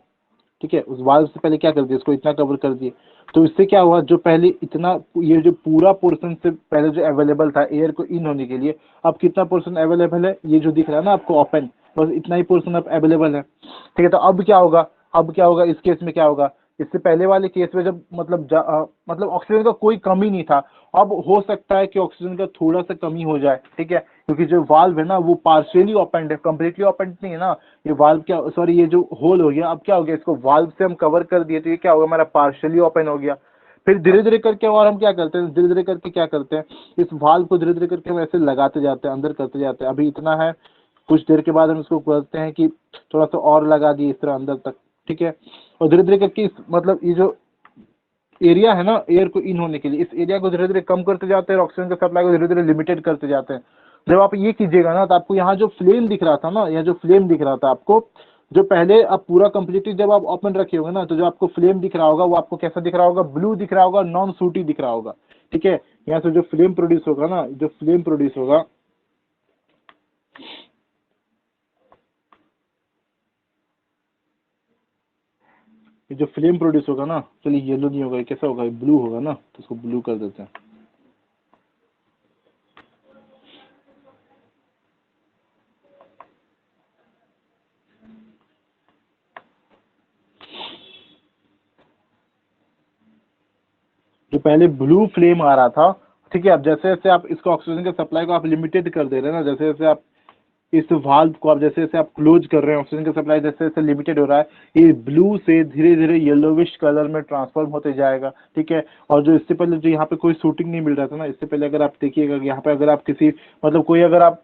Speaker 1: ठीक है, उस वाल्व से पहले क्या कर दिया, इसको इतना कवर कर दिए। तो इससे क्या हुआ, जो पहले इतना, ये जो पूरा पोर्शन से पहले जो अवेलेबल था एयर को इन होने के लिए, अब कितना पोर्शन अवेलेबल है? ये जो दिख रहा है ना आपको ओपन, बस इतना ही पोर्शन अब अवेलेबल है, ठीक है। तो अब क्या होगा, अब क्या होगा इस केस में? क्या होगा, इससे पहले वाले केस में जब मतलब ऑक्सीजन का कोई कमी नहीं था, अब हो सकता है कि ऑक्सीजन का थोड़ा सा कमी हो जाए, ठीक है, क्योंकि जो वाल्व है ना वो पार्शियली ओपन है, कंप्लीटली ओपन नहीं है ना। ये वाल्व क्या, सॉरी, ये जो होल हो गया, अब क्या हो गया, इसको वाल्व से हम कवर कर दिए, तो ये क्या होगा, हमारा पार्शियली ओपन हो गया। फिर धीरे धीरे करके और हम क्या करते हैं, धीरे धीरे करके क्या करते हैं, इस वाल्व को धीरे धीरे करके हम ऐसे लगाते जाते हैं, अंदर करते जाते हैं। अभी इतना है, कुछ देर के बाद हम इसको करते हैं कि थोड़ा सा और लगा दिए इस तरह अंदर तक, ठीक है, और धीरे धीरे करके मतलब ये जो एरिया है ना एयर को इन होने के लिए, इस एरिया को धीरे धीरे कम करते जाते हैं, ऑक्सीजन का सप्लाई को धीरे धीरे लिमिटेड करते जाते हैं। जब आप ये कीजिएगा ना, तो आपको यहाँ जो फ्लेम दिख रहा था ना, या जो फ्लेम दिख रहा था आपको, जो पहले आप पूरा कंप्लीटली जब आप ओपन रखे होंगे ना, तो जो आपको फ्लेम दिख रहा होगा वो आपको कैसा दिख रहा होगा, ब्लू दिख रहा होगा, नॉन सूटी दिख रहा होगा, ठीक है। यहाँ से जो फ्लेम प्रोड्यूस होगा ना, जो फ्लेम प्रोड्यूस होगा, ये जो फ्लेम प्रोड्यूस होगा ना, चलिए येलो नहीं होगा, कैसा होगा, ब्लू होगा ना, तो इसको ब्लू कर देते हैं। जो पहले ब्लू फ्लेम आ रहा था, ठीक है, अब जैसे जैसे आप इसको ऑक्सीजन के सप्लाई को आप लिमिटेड कर दे रहे हैं ना, जैसे जैसे आप इस वाल्व को आप जैसे जैसे आप क्लोज कर रहे हैं, ऑक्सीजन का सप्लाई जैसे जैसे लिमिटेड हो रहा है, ये ब्लू से धीरे धीरे येलोविश कलर में ट्रांसफॉर्म होते जाएगा, ठीक है। और जो इससे पहले जो यहाँ पे कोई शूटिंग नहीं मिल रहा था ना, इससे पहले अगर आप देखिएगा यहाँ पे अगर आप किसी मतलब कोई अगर आप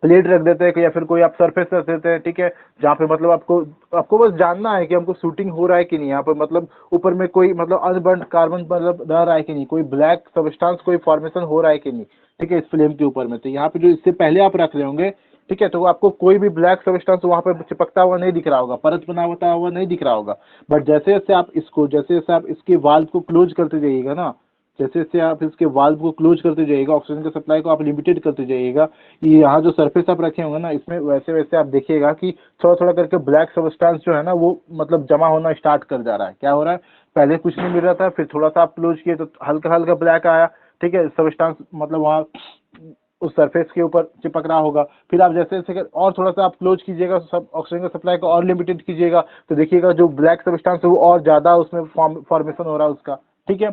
Speaker 1: प्लेट रख देते हैं या फिर कोई आप सरफेस रख देते हैं, ठीक है, जहाँ पे मतलब आपको आपको बस जानना है कि हमको शूटिंग हो रहा है कि नहीं, यहाँ पे मतलब ऊपर में कोई मतलब अनबर्न कार्बन मतलब रह रहा है कि नहीं, कोई ब्लैक सबस्टांस कोई फॉर्मेशन हो रहा है कि नहीं, ठीक है, इस फ्लेम के ऊपर में। तो यहाँ पे जो इससे पहले आप रख रहे होंगे, ठीक है, तो आपको कोई भी ब्लैक सबस्टांस वहाँ पे चिपकता हुआ नहीं दिख रहा होगा, परत बना हुआ नहीं दिख रहा होगा। बट जैसे जैसे आप इसको जैसे जैसे आप इसके वाल्व को क्लोज करते जाइएगा ना, जैसे जैसे आप इसके वाल्व को क्लोज करते जाइएगा, ऑक्सीजन के सप्लाई को आप लिमिटेड करते जाइएगा, ये यहाँ जो सरफेस आप रखे होंगे ना, इसमें वैसे वैसे आप देखिएगा कि थोड़ा थोड़ा करके ब्लैक सबस्टांस जो है ना वो मतलब जमा होना स्टार्ट कर जा रहा है। क्या हो रहा है, पहले कुछ नहीं मिल रहा था, फिर थोड़ा सा आप क्लोज किए तो हल्का हल्का ब्लैक आया, ठीक है, सबस्टांस मतलब वहाँ उस सरफेस के ऊपर चिपक रहा होगा। फिर आप जैसे जैसे और थोड़ा सा आप क्लोज कीजिएगा, सब ऑक्सीजन का सप्लाई को और लिमिटेड कीजिएगा, तो देखिएगा जो ब्लैक सबस्टांस है वो और ज्यादा उसमें फॉर्मेशन हो रहा है उसका, ठीक है।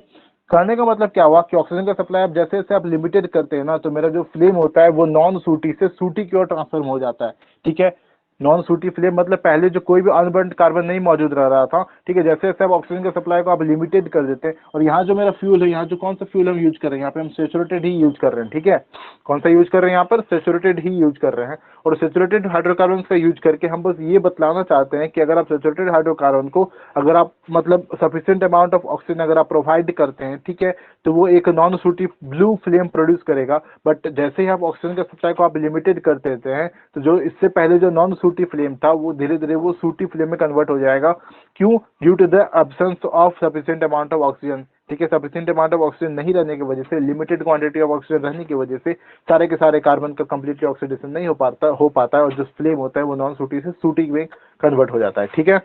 Speaker 1: करने का मतलब क्या हुआ कि ऑक्सीजन का सप्लाई आप जैसे जैसे आप लिमिटेड करते हैं ना, तो मेरा जो फ्लेम होता है वो नॉन सूटी से सूटी की ओर ट्रांसफॉर्म हो जाता है, ठीक है। नॉन सूटी फ्लेम मतलब पहले जो कोई भी अनबर्न कार्बन नहीं मौजूद रह रहा था, ठीक है, जैसे जैसे आप ऑक्सीजन का सप्लाई को आप लिमिटेड कर देते हैं। और यहाँ जो मेरा फ्यूल है, यहाँ जो कौन सा फ्यूल हम यूज कर रहे हैं, यहाँ पे हम सेचुरेटेड ही यूज कर रहे हैं, ठीक है, कौन सा यूज कर रहे हैं, यहाँ पर सेचुरेटेड ही यूज कर रहे हैं। और सेचुरेटेड हाइड्रोकार्बन का यूज करके हम बस ये बतलाना चाहते हैं कि अगर आप सेचुरेटेड हाइड्रोकार्बन को अगर आप मतलब सफिशिएंट अमाउंट ऑफ ऑक्सीजन अगर आप प्रोवाइड करते हैं, ठीक है, तो वो एक नॉन सूटी ब्लू फ्लेम प्रोड्यूस करेगा। बट जैसे ही आप ऑक्सीजन का सप्लाई को आप लिमिटेड कर देते हैं, तो जो इससे पहले जो नॉन सूटी फ्लेम था वो धीरे धीरे वो सूटी फ्लेम में कन्वर्ट हो जाएगा। क्यों? Due to the absence of sufficient amount of oxygen, ठीक है, सफिशिएंट अमाउंट ऑफ ऑक्सीजन नहीं रहने की वजह से, लिमिटेड क्वांटिटी ऑफ ऑक्सीजन रहने की वजह से सारे के सारे कार्बन का कंप्लीटली ऑक्सीडेशन नहीं हो पाता है, और जो फ्लेम होता है वो नॉन सूटी से सूटी में कन्वर्ट हो जाता है, ठीक है।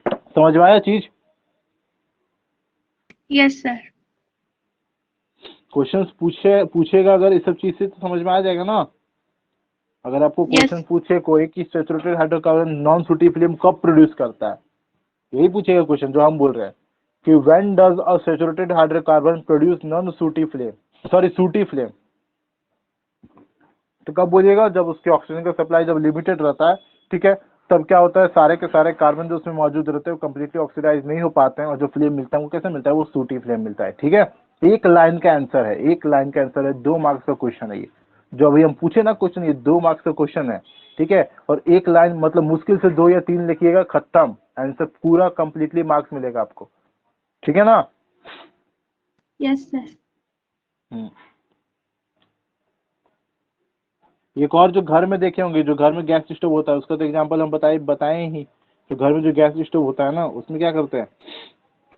Speaker 1: समझ में आया चीज?
Speaker 3: Yes sir.
Speaker 1: क्वेश्चंस पूछेगा अगर इस सब चीज से, तो समझ में आ जाएगा ना। अगर आपको क्वेश्चन पूछे कोई कि सैचुरेटेड हाइड्रोकार्बन नॉन सूटी फ्लेम कब प्रोड्यूस करता है, यही पूछेगा क्वेश्चन जो हम बोल रहे हैं कि when does a saturated hydrocarbon produce non सूटी फ्लेम, सॉरी सूटी फ्लेम। तो कब बोलिएगा, जब उसकी ऑक्सीजन का सप्लाई जब लिमिटेड रहता है, ठीक है, तब क्या होता है, सारे के सारे कार्बन जो उसमें मौजूद रहते हैं वो कम्प्लीटली ऑक्सीडाइज नहीं हो पाते हैं, और जो फ्लेम मिलता है वो कैसे मिलता है, वो सूटी फ्लेम मिलता है। ठीक है, एक लाइन का आंसर है, एक लाइन का आंसर है, 2 मार्क्स का क्वेश्चन है ये, जो अभी हम पूछे ना क्वेश्चन, ये 2 मार्क्स का क्वेश्चन है। ठीक है, और एक लाइन मतलब मुश्किल से 2 या 3 लिखिएगा, खत्म आंसर, पूरा कंप्लीटली मार्क्स मिलेगा आपको। ठीक है ना।
Speaker 3: Yes sir.
Speaker 1: एक और जो घर में देखे होंगे, जो घर में गैस स्टोव होता है, उसका तो एग्जांपल हम बताए ही। तो घर में जो गैस स्टोव होता है ना, उसमें क्या करते हैं,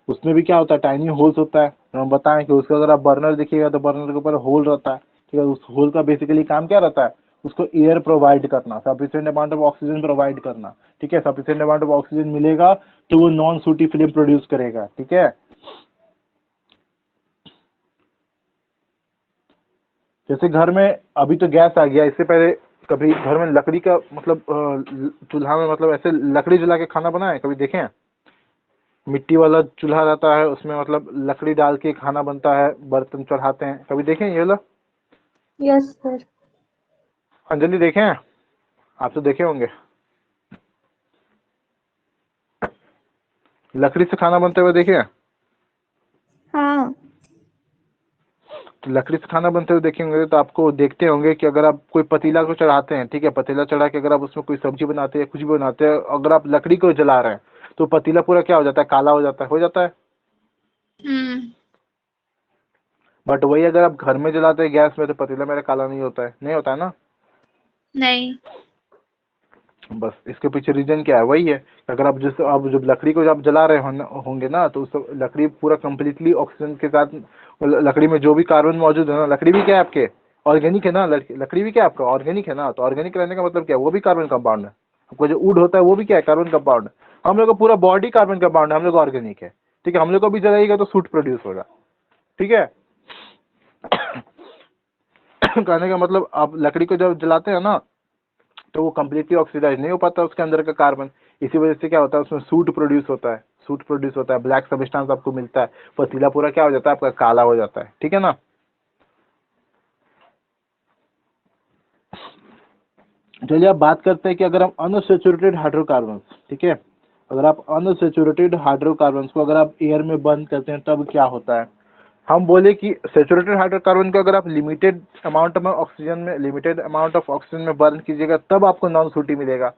Speaker 1: उसमें भी क्या होता है, टाइनी होल्स होता है। तो हम बताएं कि उसका अगर आप बर्नर देखिएगा तो बर्नर के ऊपर होल रहता है। ठीक है, उस होल का बेसिकली काम क्या रहता है, उसको एयर प्रोवाइड करना, sufficient amount of oxygen provide करना। ठीक है, सफिशिएंट अमाउंट ऑफ ऑक्सीजन मिलेगा तो वो नॉन सूटी फ्लेम प्रोड्यूस करेगा। ठीक है, जैसे घर में अभी तो गैस आ गया, इससे पहले कभी घर में लकड़ी का मतलब चूल्हा में मतलब ऐसे लकड़ी जला के खाना बनाए, कभी देखे हैं? मिट्टी वाला चूल्हा रहता है, उसमें मतलब लकड़ी डाल के खाना बनता है, बर्तन चढ़ाते हैं, कभी देखे हैं ये वाला?
Speaker 3: Yes sir.
Speaker 1: अंजलि देखे हैं? आप तो देखे होंगे, लकड़ी से खाना बनते हुए देखे हैं?
Speaker 3: हाँ।
Speaker 1: तो लकड़ी से खाना बनते हुए देखेंगे तो आपको देखते होंगे कि अगर आप कोई पतीला को चढ़ाते हैं, ठीक है, पतीला चढ़ा के अगर आप उसमें कोई सब्जी बनाते हैं, कुछ भी बनाते हैं, अगर आप लकड़ी को जला रहे हैं तो पतीला पूरा क्या हो जाता है, काला हो जाता है। बट वही अगर आप घर में जलाते हैं गैस में, तो पतीला मेरा काला नहीं होता है, नहीं होता है ना।
Speaker 3: नहीं।
Speaker 1: बस इसके पीछे रीजन क्या है, वही है, अगर आप जब लकड़ी को जब जला रहे होंगे ना, तो उस लकड़ी पूरा कंप्लीटली ऑक्सीजन के साथ, लकड़ी में जो भी कार्बन मौजूद है ना, लकड़ी भी क्या है आपके ऑर्गेनिक है ना, लकड़ी भी क्या है आपका ऑर्गेनिक है ना, तो ऑर्गेनिक रहने का मतलब क्या है, वो भी कार्बन कंपाउंड है। आपको जो वुड होता है वो भी क्या है, कार्बन कंपाउंड है। हम लोग का पूरा बॉडी कार्बन कंपाउंड है, हम लोग ऑर्गेनिक है। ठीक है, हम लोग को भी जलाइएगा तो सूट प्रोड्यूस होगा। ठीक है, कहने का मतलब आप लकड़ी को जब जलाते हैं ना, तो वो कम्प्लीटली ऑक्सीडाइज नहीं हो पाता उसके अंदर का कार्बन, इसी वजह से क्या होता है, उसमें सूट प्रोड्यूस होता है, सूट प्रोड्यूस होता है, ब्लैक सब्सटेंस आपको मिलता है, पतीला पूरा क्या हो जाता है आपका, काला हो जाता है। ठीक है ना। चलिए अब बात करते हैं कि अगर हम अनसैचुरेटेड हाइड्रोकार्बन, ठीक है, अगर आप अनसैचुरेटेड हाइड्रोकार्बन को अगर आप एयर में बर्न करते हैं तब क्या होता है। हम बोले कि सैचुरेटेड हाइड्रोकार्बन को अगर आप लिमिटेड अमाउंट ऑफ ऑक्सीजन में बर्न कीजिएगा तब आपको नॉन सूटी मिलेगा।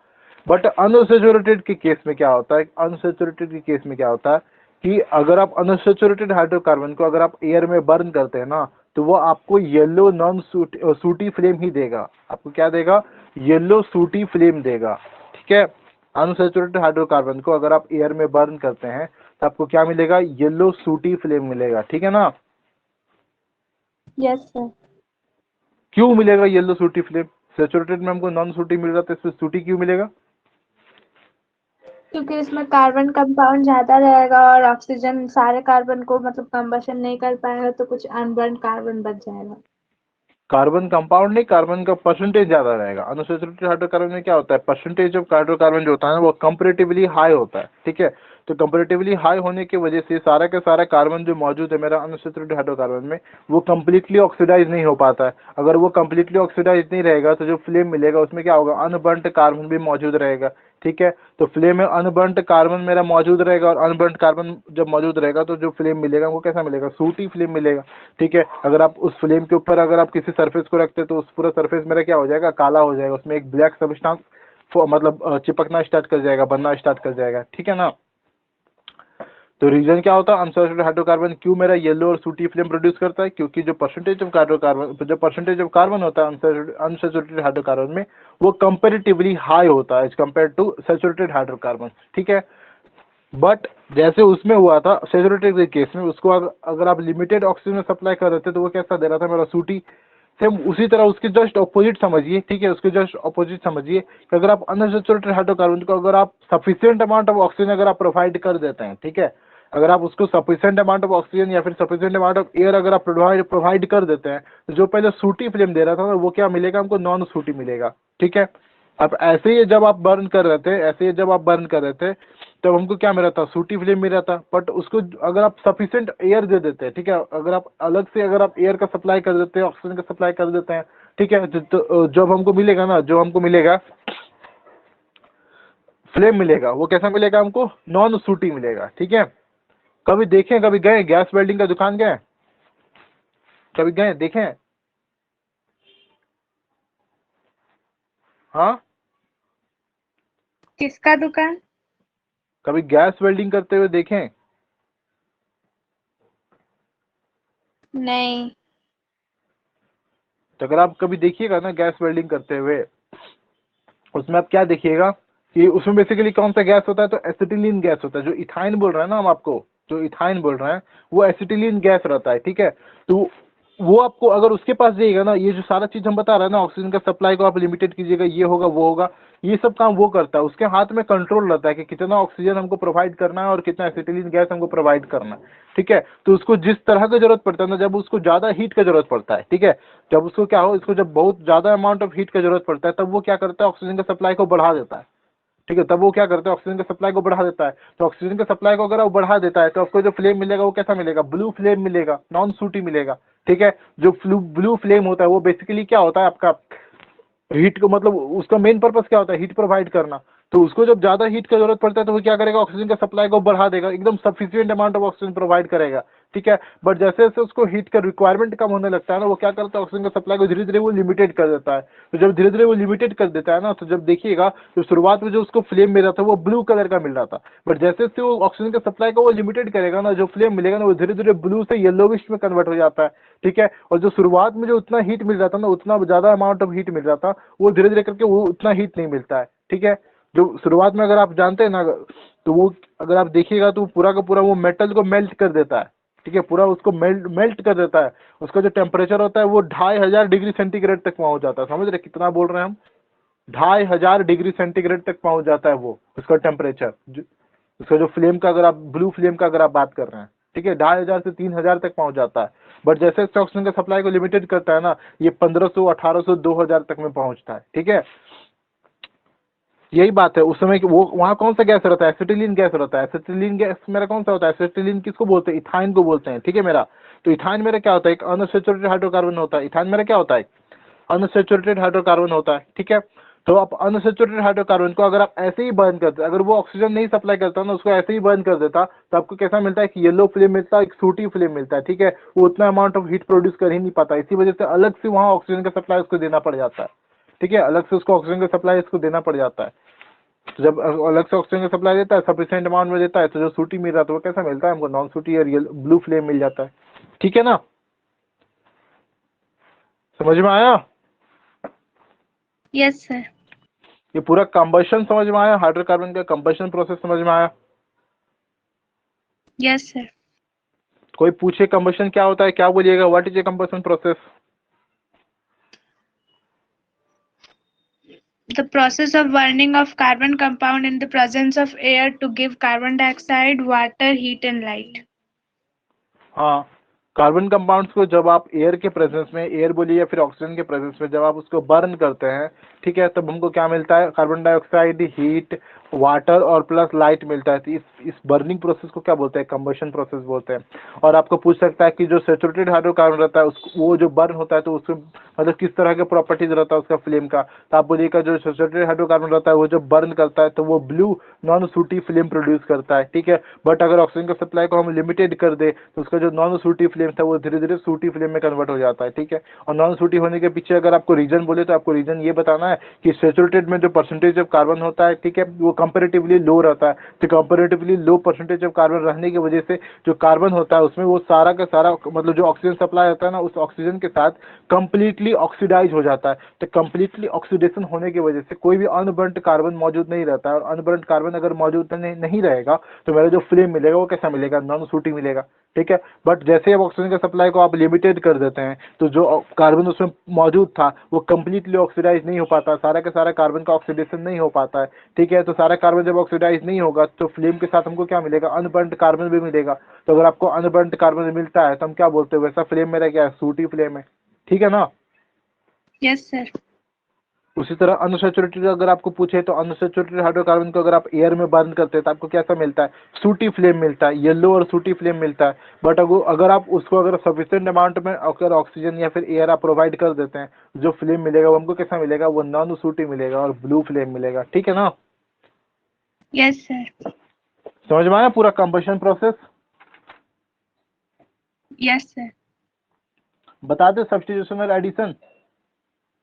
Speaker 1: बट अनसैचुरेटेड के केस में क्या होता है, अनसैचुरेटेड के केस में क्या होता है कि अगर आप अनसैचुरेटेड हाइड्रोकार्बन को अगर आप एयर में बर्न करते हैं ना, तो वो आपको येलो नॉन सूटी फ्लेम ही देगा। आपको क्या देगा, येलो सूटी फ्लेम देगा। ठीक है, अनसैचुरेटेड हाइड्रोकार्बन को अगर आप एयर में बर्न करते हैं तो आपको क्या मिलेगा, येलो सूटी फ्लेम मिलेगा। ठीक है ना।
Speaker 3: Yes sir.
Speaker 1: क्यों मिलेगा येलो सूटी फ्लेम, सैचुरेटेड में हमको नॉन सूटी मिल रहा था, इसमें सूटी क्यों मिलेगा?
Speaker 3: क्योंकि इसमें कार्बन कंपाउंड ज्यादा रहेगा और ऑक्सीजन सारे कार्बन को मतलब कंबशन नहीं कर पाएगा, तो कुछ अनबर्न कार्बन बच जाएगा।
Speaker 1: कार्बन कंपाउंड नहीं, कार्बन का परसेंटेज ज्यादा रहेगा। अनसैचुरेटेड हाइड्रोकार्बन में क्या होता है, परसेंटेज ऑफ हाइड्रोकार्बन जो होता है ना वो कंपैरेटिवली हाई होता है। ठीक है, तो कंपैरेटिवली हाई होने की वजह से सारा का सारा कार्बन जो मौजूद है मेरा अनसैचुरेटेड हाइड्रोकार्बन में, वो कंप्लीटली ऑक्सीडाइज नहीं हो पाता है। अगर वो कंप्लीटली ऑक्सीडाइज नहीं रहेगा तो जो फ्लेम मिलेगा उसमें क्या होगा, अनबर्न्ट कार्बन भी मौजूद रहेगा। ठीक है, तो फ्लेम में अनबर्न्ट कार्बन मेरा मौजूद रहेगा, और अनबर्न्ट कार्बन जब मौजूद रहेगा तो जो फ्लेम मिलेगा वो कैसा मिलेगा, सूटी फ्लेम मिलेगा। ठीक है, अगर आप उस फ्लेम के ऊपर अगर आप किसी सरफेस को रखते हैं तो उस पूरा सरफेस मेरा क्या हो जाएगा, काला हो जाएगा, उसमें एक ब्लैक सब्सटेंस मतलब चिपकना स्टार्ट कर जाएगा, बनना स्टार्ट कर जाएगा। ठीक है ना। तो रीजन क्या होता है, अनसैचुरेटेड हाइड्रोकार्बन क्यों मेरा येलो और सूटी फ्लेम प्रोड्यूस करता है, क्योंकि जो परसेंटेज ऑफ कार्बन होता है अनसैचुरेटेड हाइड्रोकार्बन में, वो कंपैरेटिवली हाई होता है as compare to saturated hydrocarbon. ठीक है, बट जैसे उसमें हुआ था सैचुरेटेड के केस में, उसको अगर आप लिमिटेड ऑक्सीजन सप्लाई कर रहे थे तो वो कैसा दे रहा था, मेरा सूटी। सेम उसी तरह उसके जस्ट ऑपोजिट समझिए। ठीक है, उसके जस्ट ऑपोजिट समझिए कि अगर आप अनसैचुरेटेड हाइड्रोकार्बन को अगर आप सफिशिएंट अमाउंट ऑफ ऑक्सीजन अगर आप प्रोवाइड कर देते हैं, ठीक है, अगर आप उसको सफिशिएंट अमाउंट ऑफ ऑक्सीजन या फिर सफिशिएंट अमाउंट ऑफ एयर अगर आप प्रोवाइड कर देते हैं, तो जो पहले सूटी फ्लेम दे रहा था वो क्या मिलेगा हमको, नॉन सूटी मिलेगा। ठीक है, अब ऐसे ही जब आप बर्न कर रहे थे, तब हमको क्या मिला था, सूटी फ्लेम मिला था। बट उसको अगर आप सफिशिएंट एयर दे देते हैं, ठीक है, अगर आप अलग से अगर आप एयर का सप्लाई कर देते हैं, ऑक्सीजन का सप्लाई कर देते हैं, ठीक है। तो जब हमको मिलेगा ना, जो हमको मिलेगा फ्लेम मिलेगा, वो कैसा मिलेगा हमको? नॉन सूटी मिलेगा। ठीक है। कभी देखें, कभी गए गैस वेल्डिंग का दुकान गए, कभी गए देखें? हाँ,
Speaker 3: किसका दुकान?
Speaker 1: कभी गैस वेल्डिंग करते हुए देखें?
Speaker 3: नहीं।
Speaker 1: तो अगर आप कभी देखिएगा ना गैस वेल्डिंग करते हुए, उसमें आप क्या देखिएगा कि उसमें बेसिकली कौन सा गैस होता है? तो एसिटिलीन गैस होता है। जो इथाइन बोल रहे हैं ना हम आपको, जो इथाइन बोल रहे हैं, वो एसिटिलीन गैस रहता है। ठीक है। तो वो आपको अगर उसके पास जाइएगा ना, ये जो सारा चीज हम बता रहे हैं ना, ऑक्सीजन का सप्लाई को आप लिमिटेड कीजिएगा, ये होगा वो होगा, ये सब काम वो करता है। उसके हाथ में कंट्रोल रहता है कि कितना ऑक्सीजन हमको प्रोवाइड करना है और कितना एसिटिलीन गैस हमको प्रोवाइड करना है। ठीक है। तो उसको जिस तरह की जरूरत पड़ता है ना, जब उसको ज्यादा हीट का जरूरत पड़ता है, ठीक है, जब उसको क्या हो, इसको जब बहुत ज्यादा अमाउंट ऑफ हीट का जरूरत पड़ता है, तब वो क्या करता है? ऑक्सीजन का सप्लाई को बढ़ा देता है। ठीक है। तब वो क्या करता है? ऑक्सीजन का सप्लाई को बढ़ा देता है। तो ऑक्सीजन का सप्लाई को अगर वो बढ़ा देता है, तो आपको जो फ्लेम मिलेगा वो कैसा मिलेगा? ब्लू फ्लेम मिलेगा, नॉन सूटी मिलेगा। ठीक है। जो ब्लू फ्लेम होता है वो बेसिकली क्या होता है आपका? हीट को, मतलब उसका मेन पर्पस क्या होता है? हीट प्रोवाइड करना। तो उसको जब ज्यादा हीट का जरूरत पड़ता है, तो वो क्या करेगा? ऑक्सीजन का सप्लाई को बढ़ा देगा, एकदम sufficient amount of oxygen provide करेगा। ठीक है। बट जैसे जैसे उसको हीट का रिक्वायरमेंट कम होने लगता है ना, वो क्या करता है? ऑक्सीजन का सप्लाई को धीरे धीरे वो लिमिटेड कर देता है। तो जब धीरे धीरे वो लिमिटेड कर देता है ना, तो जब देखिएगा, तो शुरुआत में जो उसको फ्लेम मिल रहा था वो ब्लू कलर का मिल रहा था, बट जैसे जैसे वो ऑक्सीजन का सप्लाई को वो लिमिटेड करेगा ना, जो फ्लेम मिलेगा ना, वो धीरे धीरे ब्लू से येलोविश में कन्वर्ट हो जाता है। ठीक है। और जो शुरुआत में जो उतना हीट मिल रहा था ना, उतना ज्यादा अमाउंट ऑफ हीट मिल रहा था, वो धीरे धीरे करके वो उतना हीट नहीं मिलता है। ठीक है। जो शुरुआत में अगर आप जानते हैं ना, तो वो अगर आप देखिएगा तो पूरा का पूरा वो मेटल को मेल्ट कर देता है। ठीक है। पूरा उसको मेल्ट मेल्ट कर देता है। उसका जो टेम्परेचर होता है वो 2500 डिग्री सेंटीग्रेड तक पहुंच जाता है। समझ रहे कितना बोल रहे हैं हम? 2500 डिग्री सेंटीग्रेड तक पहुंच जाता है वो, उसका टेम्परेचर। उसका जो फ्लेम का, अगर आप ब्लू फ्लेम का अगर आप बात कर रहे हैं, ठीक है, 2500 से 3000 तक पहुंच जाता है। बट जैसे जैसे ऑक्सीजन का सप्लाई को लिमिटेड करता है ना, ये 1500, 1800, 2000 तक में पहुंचता है। ठीक है। यही बात है। उस समय वो वहाँ कौन सा गैस रहता है? एसिटिलीन गैस रहता है। एसिटिलीन गैस मेरा कौन सा होता है? एसिटिलीन किसको बोलते हैं? इथाइन को बोलते हैं। ठीक है मेरा। तो इथाइन मेरा क्या होता है? एक अनसैचुरेटेड हाइड्रोकार्बन होता है। इथाइन मेरा क्या होता है? अनसैचुरेटेड हाइड्रोकार्बन होता है। ठीक है। तो आप अनसैचुरेटेड हाइड्रोकार्बन को अगर आप ऐसे ही बर्न करते, अगर वो ऑक्सीजन नहीं सप्लाई करता ना, उसको ऐसे ही बर्न कर देता, तो आपको कैसा मिलता है? कि येलो फ्लेम मिलता है, एक सूटी फ्लेम मिलता है। ठीक है। वो उतना अमाउंट ऑफ हीट प्रोड्यूस कर ही नहीं पाता, इसी वजह से अलग से वहाँ ऑक्सीजन का सप्लाई उसको देना पड़ जाता है। ठीक है। अलग से उसको ऑक्सीजन का सप्लाई इसको देना पड़ जाता है। तो जब अलग से ऑक्सीजन का सप्लाई देता है, सफिशिएंट अमाउंट में देता है, तो जो सूटी मिल रहा है, तो वो कैसा मिलता है हमको? नॉन सूटी और ब्लू फ्लेम मिल जाता है। ठीक है ना? समझ में आया?
Speaker 3: Yes sir.
Speaker 1: ये पूरा कंबशन समझ में आया? हाइड्रोकार्बन का कंबशन प्रोसेस समझ में आया?
Speaker 3: Yes sir.
Speaker 1: कोई पूछे कंबशन क्या होता है, क्या बोलिएगा? What is a combustion process?
Speaker 3: The process of burning of carbon compound in the presence of air to give carbon dioxide, water, heat and light.
Speaker 1: हाँ, कार्बन कंपाउंड्स को जब आप एयर के प्रेजेंस में, एयर बोलिए या फिर ऑक्सीजन के प्रेजेंस में, जब आप उसको बर्न करते हैं, ठीक है, तब हमको क्या मिलता है? कार्बन डाइऑक्साइड, हीट, वाटर और प्लस लाइट मिलता है। तो इस बर्निंग प्रोसेस को क्या बोलते हैं? कंबशन प्रोसेस बोलते हैं। और आपको पूछ सकता है कि जो सैचुरेटेड हाइड्रोकार्बन रहता है, उसको वो जो बर्न होता है, तो उसमें मतलब किस तरह के प्रॉपर्टीज रहता है उसका फ्लेम का? तो आप बोलिएगा जो सैचुरेटेड हाइड्रोकार्बन रहता है वो जब बर्न करता है तो वो ब्लू नॉन सूटी फ्लेम प्रोड्यूस करता है। ठीक है। बट अगर ऑक्सीजन का सप्लाई को हम लिमिटेड कर दे, तो उसका जो नॉन सूटी फ्लेम था वो धीरे धीरे सूटी फ्लेम में कन्वर्ट हो जाता है। ठीक है। और नॉन सूटी होने के पीछे अगर आपको रीजन बोले, तो आपको रीजन ये बताना है कि सैचुरेटेड में जो परसेंटेज ऑफ कार्बन होता है, ठीक है, वो कंपेरेटिवली लो रहता है। तो comparatively low percentage of carbon रहने की वजह से जो कार्बन होता है उसमें वो सारा का सारा, मतलब जो ऑक्सीजन सप्लाई होता है ना, उस ऑक्सीजन के साथ कंप्लीटली ऑक्सीडाइज हो जाता है। तो कंप्लीटली ऑक्सीडेशन होने की वजह से कोई भी अनबर्न्ड कार्बन मौजूद नहीं रहता है। और अनबर्न्ड कार्बन अगर मौजूद नहीं रहेगा, तो मेरा जो फ्लेम मिलेगा वो कैसा मिलेगा? नॉन सूटी मिलेगा। ठीक है। बट जैसे अब ऑक्सीजन का सप्लाई को आप लिमिटेड कर देते हैं, तो जो कार्बन उसमें मौजूद था वो कंप्लीटली ऑक्सीडाइज नहीं हो पाता, सारा का सारा कार्बन का ऑक्सीडेशन नहीं हो पाता है। ठीक है। तो सारा कार्बन जब ऑक्सीडाइज नहीं होगा, तो फ्लेम के साथ हमको क्या मिलेगा? अनबर्न्ड कार्बन भी मिलेगा। तो अगर आपको अनबर्न्ड कार्बन मिलता है, तो हम क्या बोलते हैं? वैसा फ्लेम मेरा क्या है? सूटी फ्लेम है। ठीक है ना?
Speaker 3: Yes sir.
Speaker 1: उसी तरह अनसैचुरेटेड अगर आपको पूछे तो अनसैचुरेटेड हाइड्रोकार्बन को अगर आप एयर में बर्न करते हैं तो आपको कैसा मिलता है, सूटी फ्लेम मिलता है, येलो और सूटी फ्लेम मिलता है। बट अगर आप उसको अगर सफिशिएंट अमाउंट में अगर ऑक्सीजन या फिर एयर आप प्रोवाइड कर देते हैं, जो फ्लेम मिलेगा वो हमको कैसा मिलेगा, वो नॉन सूटी मिलेगा और ब्लू फ्लेम मिलेगा। ठीक है ना?
Speaker 2: Yes sir.
Speaker 1: समझ में आया पूरा कंबशन प्रोसेस?
Speaker 2: Yes sir.
Speaker 1: बता दे सब्स्टिट्यूशन और एडिशन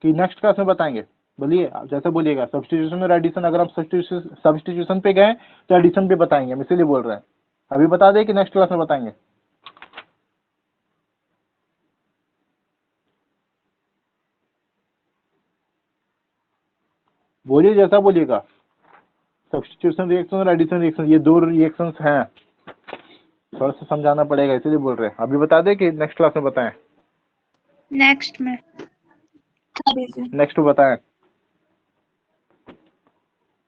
Speaker 1: कि नेक्स्ट क्लास में बताएंगे। बोलिए, आप जैसे बोलिएगा। सब्स्टिट्यूशन और एडिशन, अगर हम सब्स्टिट्यूशन पे गए तो एडिशन पे बताएंगे, हम इसीलिए बोल रहे हैं। अभी बता दें कि नेक्स्ट क्लास में बताएंगे? बोलिए, जैसा बोलिएगा। सब्स्टिट्यूशन रिएक्शन और एडिशन रिएक्शन, ये दो रिएक्शंस हैं, थोड़ा सा समझाना पड़ेगा, इसीलिए बोल रहे हैं। अभी बता दें कि नेक्स्ट क्लास में बताएं?
Speaker 2: नेक्स्ट में।
Speaker 1: नेक्स्ट में बताएं।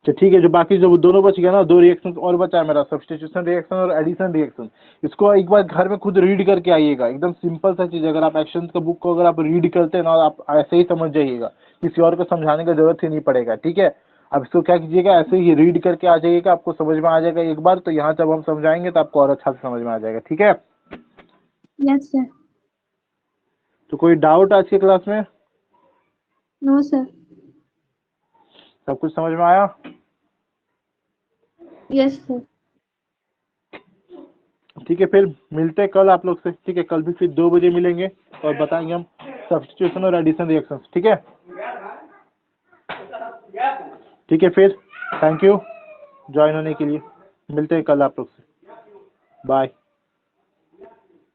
Speaker 1: तो ठीक है, जो बाकी जो दोनों बच गया ना, दो रिएक्शन और बचा है मेरा, सब्स्टिट्यूशन रिएक्शन और एडिशन रिएक्शन। इसको एक बार घर में खुद रीड करके आइएगा, एकदम सिंपल सा चीज। अगर आप एक्शन का बुक को अगर आप रीड करते हैं ना, आप ऐसे ही समझ जाइएगा, किसी और को समझाने की जरूरत ही नहीं पड़ेगा। ठीक है? अब इसको क्या कीजिएगा, ऐसे ही रीड करके आ जाइएगा, आपको समझ में आ जाएगा एक बार। तो यहाँ जब हम समझाएंगे तो आपको और अच्छा से समझ में आ जाएगा। ठीक है?
Speaker 3: Yes sir.
Speaker 1: तो कोई डाउट आज की क्लास में?
Speaker 3: No sir.
Speaker 1: सब कुछ समझ में आया?
Speaker 3: Yes sir.
Speaker 1: ठीक है, फिर मिलते हैं कल आप लोग से। ठीक है? कल भी फिर 2 बजे मिलेंगे और बताएंगे हम सब्स्टिट्यूशन और एडिशन रिएक्शंस। ठीक है? ठीक है, फिर थैंक यू ज्वाइन होने के लिए। मिलते हैं कल आप लोग से। बाय।